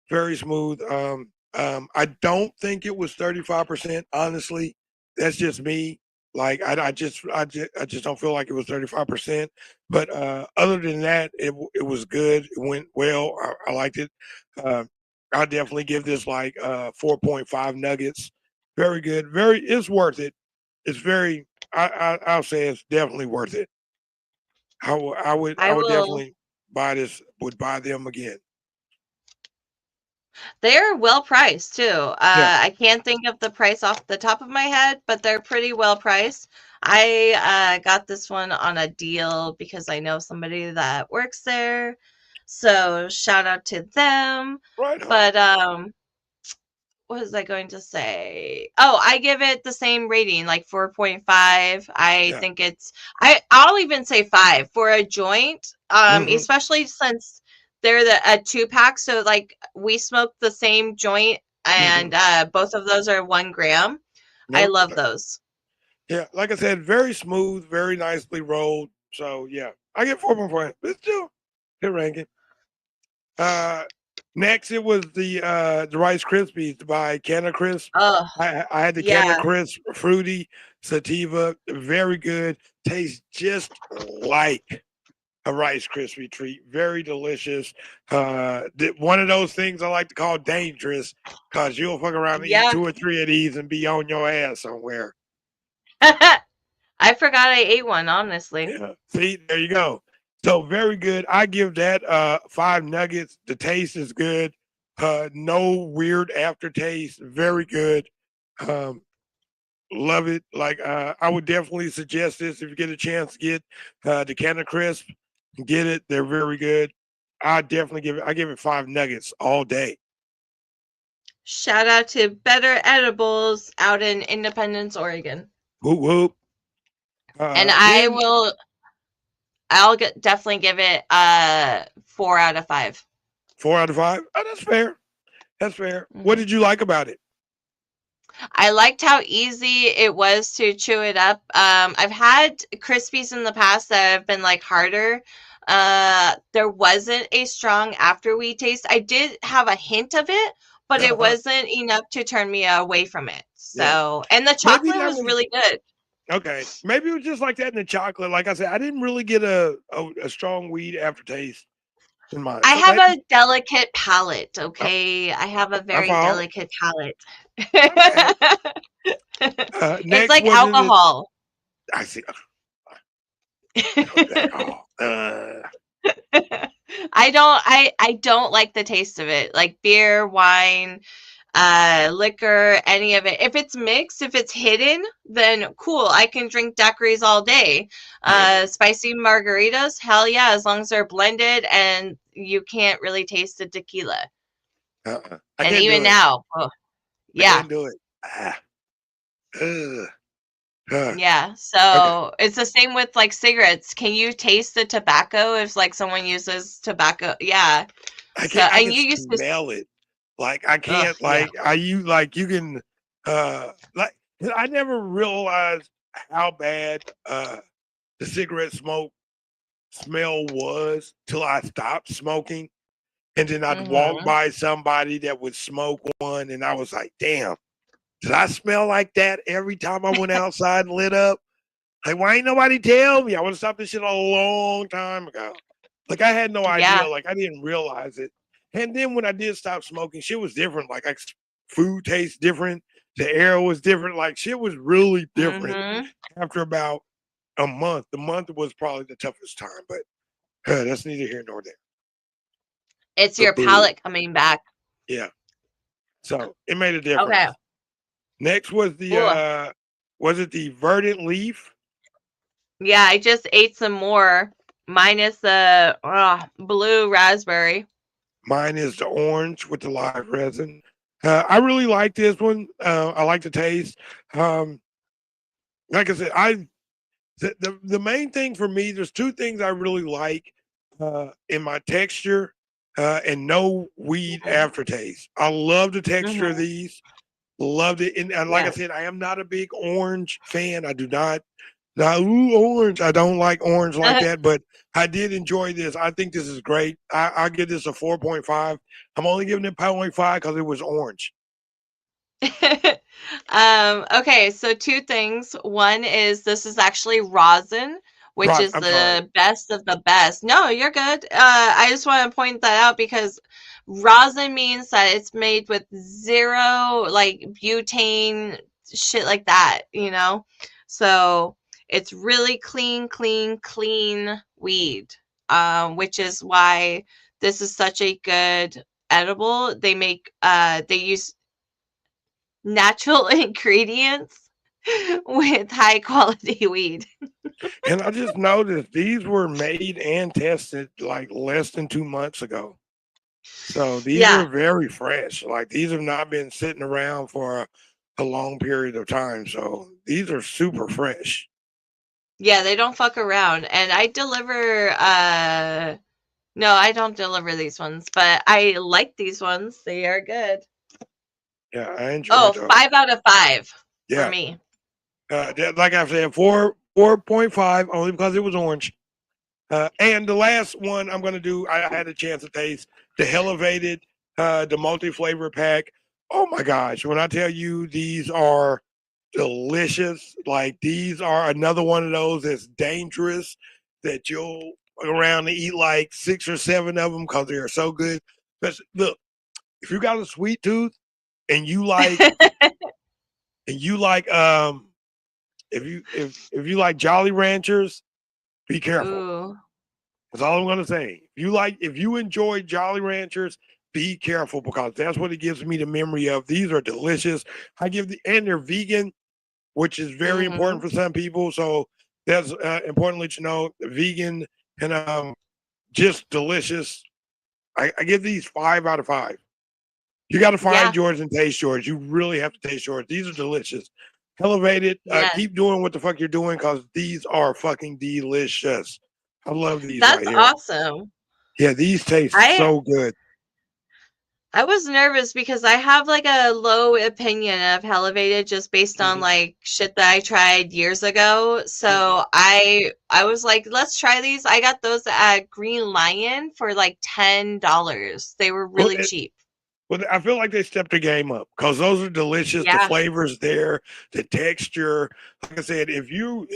S2: very smooth. I don't think it was 35%. Honestly, that's just me. Like I just don't feel like it was 35%. But other than that, it was good. It went well. I liked it. Uh, I definitely give this like 4.5 nuggets. Very good. Very. It's worth it. It's very. I'll say it's definitely worth it. I
S1: I
S2: would
S1: will.
S2: definitely buy this. Would buy them again.
S1: They're well priced too.
S2: Yeah.
S1: I can't think of the price off the top of my head, but they're pretty well priced. I got this one on a deal because I know somebody that works there. So shout out to them.
S2: Right on.
S1: But what was I going to say? Oh, I give it the same rating, like 4.5. I
S2: Yeah.
S1: think I'll even say 5 for a joint,
S2: Hmm.
S1: especially since they're a 2-pack, so like we smoked the same joint
S2: Hmm.
S1: and both of those are 1 gram. I
S2: Yep.
S1: love those.
S2: Yeah. Like I said, very smooth, very nicely rolled. So yeah, I get 4.5. It's still good ranking. Uh, Next it was the Rice Krispies by Canna Crisp.
S1: Oh,
S2: I had the Canna
S1: yeah.
S2: Crisp fruity sativa, very good. Tastes just like a Rice Krispie treat. Very delicious. One of those things I like to call dangerous because you'll fuck around and eat
S1: Yeah.
S2: 2 or 3 of these and be on your ass somewhere.
S1: I forgot I ate one, honestly.
S2: Yeah. See, there you go. So very good. I give that 5 nuggets. The taste is good. No weird aftertaste. Very good. Um, love it. Like I would definitely suggest this if you get a chance. Get the Canna Crisp. Get it. They're very good. I definitely give it. I give it 5 nuggets all day.
S1: Shout out to Better Edibles out in Independence, Oregon.
S2: Whoop whoop.
S1: And
S2: Then
S1: definitely give it 4 out of 5.
S2: 4 out of 5. Oh, that's fair. That's fair. What
S1: Hmm.
S2: did you like about it?
S1: I liked how easy it was to chew it up. I've had Krispies in the past that have been like harder. There wasn't a strong afterweed taste. I did have a hint of it, but it wasn't enough to turn me away from it.
S2: Yeah.
S1: So, and the
S2: Maybe
S1: chocolate
S2: that
S1: was
S2: was
S1: really good.
S2: okay. Maybe it was just like that in the chocolate. Like I said, I didn't really get a strong weed aftertaste in mine.
S1: I
S2: So
S1: have
S2: maybe
S1: a delicate palate,
S2: uh,
S1: okay? I have a
S2: I
S1: very
S2: follow.
S1: delicate palate.
S2: Okay.
S1: It's
S2: Next
S1: like
S2: was it?
S1: alcohol.
S2: I see. Okay. Oh,
S1: I don't like the taste of it. Like beer, wine, liquor, any of it. If it's mixed, if it's hidden, then cool. I can drink daiquiris all day.
S2: yeah.
S1: Spicy margaritas, hell yeah, as long as they're blended and you can't really taste the tequila.
S2: I
S1: And
S2: can't do
S1: even
S2: it.
S1: now, oh,
S2: I
S1: yeah.
S2: can't do it. Ugh. Uh,
S1: Yeah,
S2: okay.
S1: so it's the same with like cigarettes. Can you taste the tobacco if like someone uses tobacco? Yeah.
S2: I
S1: So
S2: can't. I
S1: and
S2: can
S1: you used to,
S2: smell it. Like I
S1: ugh,
S2: can't.
S1: yeah.
S2: You can. Like I never realized how bad the cigarette smoke smell was till I stopped smoking. And then I'd walk
S1: Mm-hmm.
S2: by somebody that would smoke one, and I was like, damn, did I smell like that every time I went outside and lit up? Like, why ain't nobody tell me? I would have stopped this shit a long time ago. Like, I had no
S1: Yeah.
S2: idea. Like, I didn't realize it. And then when I did stop smoking, shit was different. Like, food tastes different. The air was different. Like, shit was really different
S1: Mm-hmm.
S2: after about a month. The month was probably the toughest time, but that's neither here nor there.
S1: It's
S2: But
S1: your
S2: boo.
S1: palate coming back.
S2: Yeah. So it made a
S1: Okay.
S2: difference. Next was
S1: Ooh.
S2: was it the verdant leaf?
S1: Yeah, I just ate some more. Minus the blue raspberry.
S2: Mine is the orange with the live resin. I really like this one. I like the taste. Um, like I said, the main thing for me, there's 2 things I really like in my texture and no weed
S1: Mm-hmm.
S2: aftertaste. I love the texture of
S1: Mm-hmm.
S2: these. Loved it. And like I
S1: Yes.
S2: said, I am not a big orange fan. I do not. Now, orange. I don't like orange like that, but I did enjoy this. I think this is great. I give this a 4.5. I'm only giving it 0.5 because it was orange.
S1: Okay, so 2 things. One is this is actually rosin, which
S2: Ross,
S1: is
S2: I'm sorry.
S1: the best of the best. No, you're good. I just want to point that out because rosin means that it's made with zero like butane, shit like that, you know? So it's really clean, clean, clean weed, which is why this is such a good edible. They use natural ingredients with high quality weed.
S2: And I just noticed these were made and tested like less than 2 months ago. So these
S1: Yeah.
S2: are very fresh. Like these have not been sitting around for a long period of time. So these are super fresh.
S1: Yeah, they don't fuck around. And I deliver no, I don't deliver these ones, but I like these ones. They are good.
S2: Yeah, I
S1: Oh,
S2: enjoyed those.
S1: 5 out of 5 for
S2: Yeah.
S1: me.
S2: Like I said, 4.5 only because it was orange. And the last one I'm going to do, I had a chance to taste the elevated, the multi flavor pack. Oh my gosh! When I tell you these are delicious, like these are another one of those that's dangerous that you'll go around and eat like 6 or 7 of them because they are so good. But look, if you got a sweet tooth and you like if you like Jolly Ranchers, be careful.
S1: Ooh.
S2: That's all I'm gonna say. If you enjoy Jolly Ranchers, be careful because that's what it gives me the memory of. These are delicious. And they're vegan, which is very important
S1: Mhm.
S2: for some people. So that's important to let you know. Vegan and just delicious. I give these 5 out of 5. You got to find
S1: Yeah.
S2: yours and taste yours. You really have to taste yours. These are delicious. Elevated.
S1: Yeah.
S2: Keep doing what the fuck you're doing because these are fucking delicious. I love these right
S1: That's
S2: here.
S1: awesome.
S2: Yeah, these taste
S1: I
S2: so good.
S1: I was nervous because I have like a low opinion of Elevated just based on
S2: Mhm,
S1: like shit that I tried years ago.
S2: mhm.
S1: So I was like, let's try these. I got those at Green Lion for like $10. They were
S2: Well,
S1: really cheap.
S2: I feel like they stepped the game up because those are delicious. The
S1: Yeah.
S2: flavors there, the texture. Like I said, if you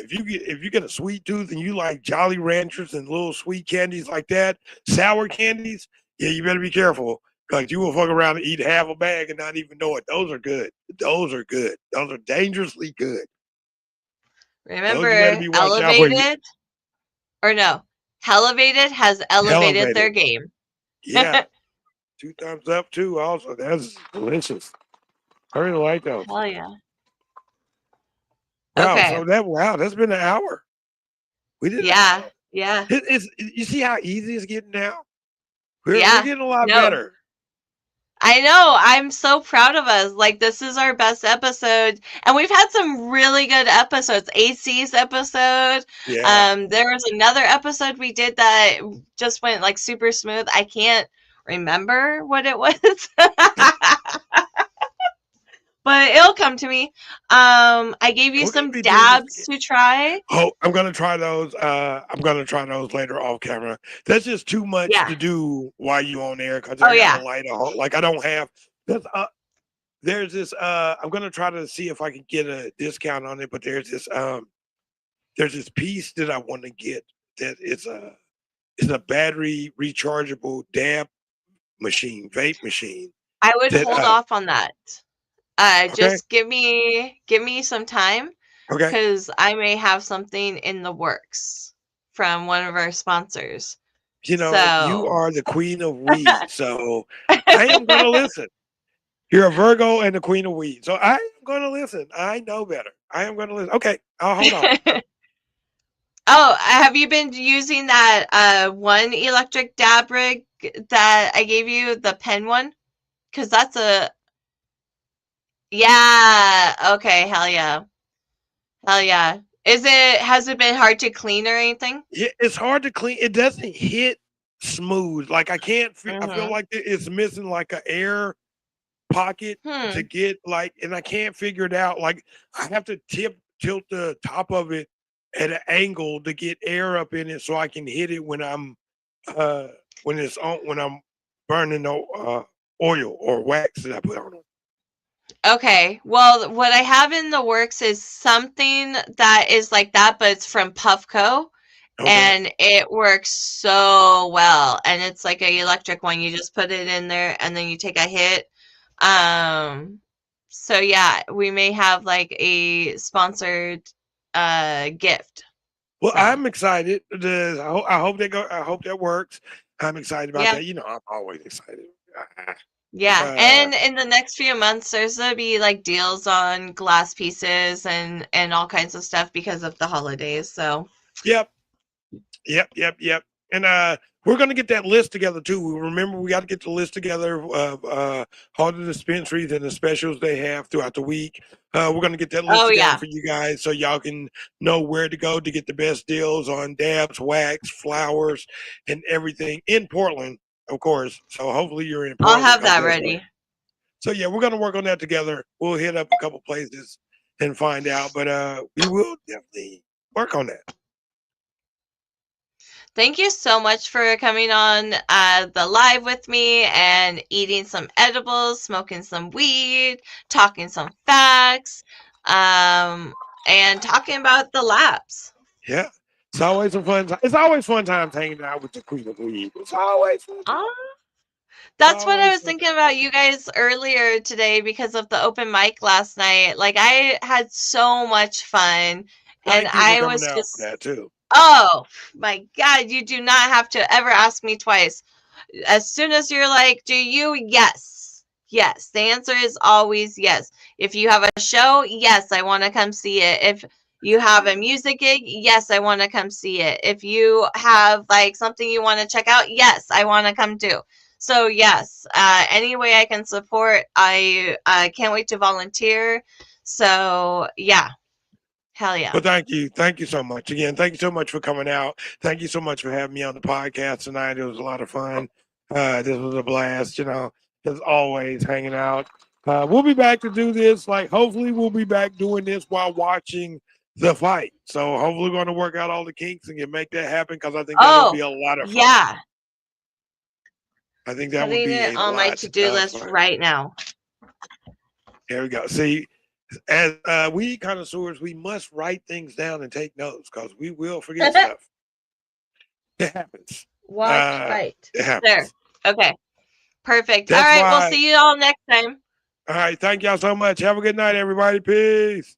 S2: get a sweet tooth and you like Jolly Ranchers and little sweet candies like that, sour candies, yeah, you better be careful because you will fuck around and eat half a bag and not even know it. Those are good. Those are good. Those are dangerously good. Those you better
S1: Remember,
S2: be watching out for.
S1: Elevated or no, Elevated has elevated
S2: Elevated.
S1: their game.
S2: Yeah, 2 thumbs up too. Also, that's delicious. I really like those.
S1: Hell yeah.
S2: Wow.
S1: Okay.
S2: So that's been an hour. We did an
S1: Yeah.
S2: hour.
S1: Yeah.
S2: You see how easy it's getting now? We're
S1: Yeah.
S2: getting a lot
S1: No.
S2: better.
S1: I know. I'm so proud of us. Like this is our best episode, and we've had some really good episodes. AC's episode.
S2: Yeah.
S1: There was another episode we did that just went like super smooth. I can't remember what it was, but it'll come to me. I gave you
S2: We're gonna
S1: some
S2: be doing this
S1: dabs
S2: again.
S1: to try.
S2: Oh, I'm gonna try those. I'm gonna try those later off camera. That's just too much
S1: Yeah.
S2: to do while you on there because
S1: Oh
S2: I got a
S1: yeah.
S2: light on. Like I don't have. That's there's this. I'm gonna try to see if I can get a discount on it. But there's this piece that I want to get that is a battery rechargeable dab machine, vape machine.
S1: I would
S2: That
S1: hold off on that.
S2: Okay,
S1: Just give me some time
S2: okay.
S1: because I may have something in the works from one of our sponsors.
S2: You
S1: So,
S2: are the queen of weed, so I am gonna listen. You're a Virgo and the queen of weed, so I am gonna listen. I know better. I am gonna listen. Okay, I'll hold on.
S1: oh, have you been using that one electric dab rig that I gave you, the pen one? Because that's a yeah. Okay, hell yeah, hell yeah. Has it been hard to clean or anything?
S2: It's hard to clean. It doesn't hit smooth. Like I can't. I feel
S1: Mm-hmm.
S2: like it's missing like a air pocket to
S1: Hmm.
S2: get like, and I can't figure it out. Like I have to tilt the top of it at an angle to get air up in it so I can hit it uh when I'm burning the oil or wax that I put on it.
S1: Okay. Well, what I have in the works is something that is like that, but it's from Puffco,
S2: Okay.
S1: and it works so well. And it's like a electric one. You just put it in there, and then you take a hit. Um. So yeah, we may have like a sponsored gift.
S2: Well,
S1: So
S2: I'm excited. I hope that works. I'm excited about
S1: yeah.
S2: that. I'm always excited.
S1: Yeah,
S2: Uh,
S1: and in the next few months, there's gonna be like deals on glass pieces and all kinds of stuff because of the holidays. So,
S2: yep, yep. And we're gonna get that list together too. Remember, we got to get the list together of all the dispensaries and the specials they have throughout the week. We're gonna get that list
S1: oh
S2: together
S1: yeah,
S2: for you guys so y'all can know where to go to get the best deals on dabs, wax, flowers, and everything in Portland, of course. So hopefully you're in
S1: I'll
S2: Portland
S1: have
S2: because
S1: that
S2: that's where.
S1: ready.
S2: So yeah, we're gonna work on that together. We'll hit up a couple places and find out, but we will definitely work on that.
S1: Thank you so much for coming on the live with me and eating some edibles, smoking some weed, talking some facts, um, and talking about the labs.
S2: Yeah. It's always a fun time. It's always fun times hanging out with the Queen of Weed. It's always fun time.
S1: Oh,
S2: It's
S1: that's what I
S2: always
S1: was
S2: fun
S1: thinking
S2: time.
S1: about you guys earlier today because of the open mic last night. Like, I had so much fun, and
S2: Thank you for
S1: I
S2: coming
S1: was
S2: out for
S1: just,
S2: that too.
S1: oh my God, you do not have to ever ask me twice. As soon as you're like, do you? Yes. Yes. The answer is always yes. If you have a show, yes, I want to come see it. If you have a music gig, yes, I want to come see it. If you have like something you want to check out, yes, I want to come too. So yes, any way I can support, I can't wait to volunteer. So yeah, hell yeah.
S2: Well, thank you so much again. Thank you so much for coming out. Thank you so much for having me on the podcast tonight. It was a lot of fun. This was a blast. As always, hanging out. We'll be back to do this. Like, hopefully, we'll be back doing this while watching the fight. So, hopefully, we're going to work out all the kinks and can make that happen because I think that'll
S1: Oh
S2: be a lot of fun.
S1: yeah,
S2: I think that would
S1: putting
S2: be
S1: it
S2: a
S1: on my
S2: lot
S1: to-do
S2: of
S1: list
S2: fun.
S1: right now.
S2: There we go. See, as we connoisseurs, we must write things down and take notes because we will forget stuff. It happens.
S1: Watch
S2: Uh,
S1: fight.
S2: it
S1: There.
S2: happens.
S1: Okay. Perfect. All
S2: That's
S1: right. We'll
S2: why.
S1: see you all next time.
S2: All right. Thank y'all so much. Have a good night, everybody. Peace.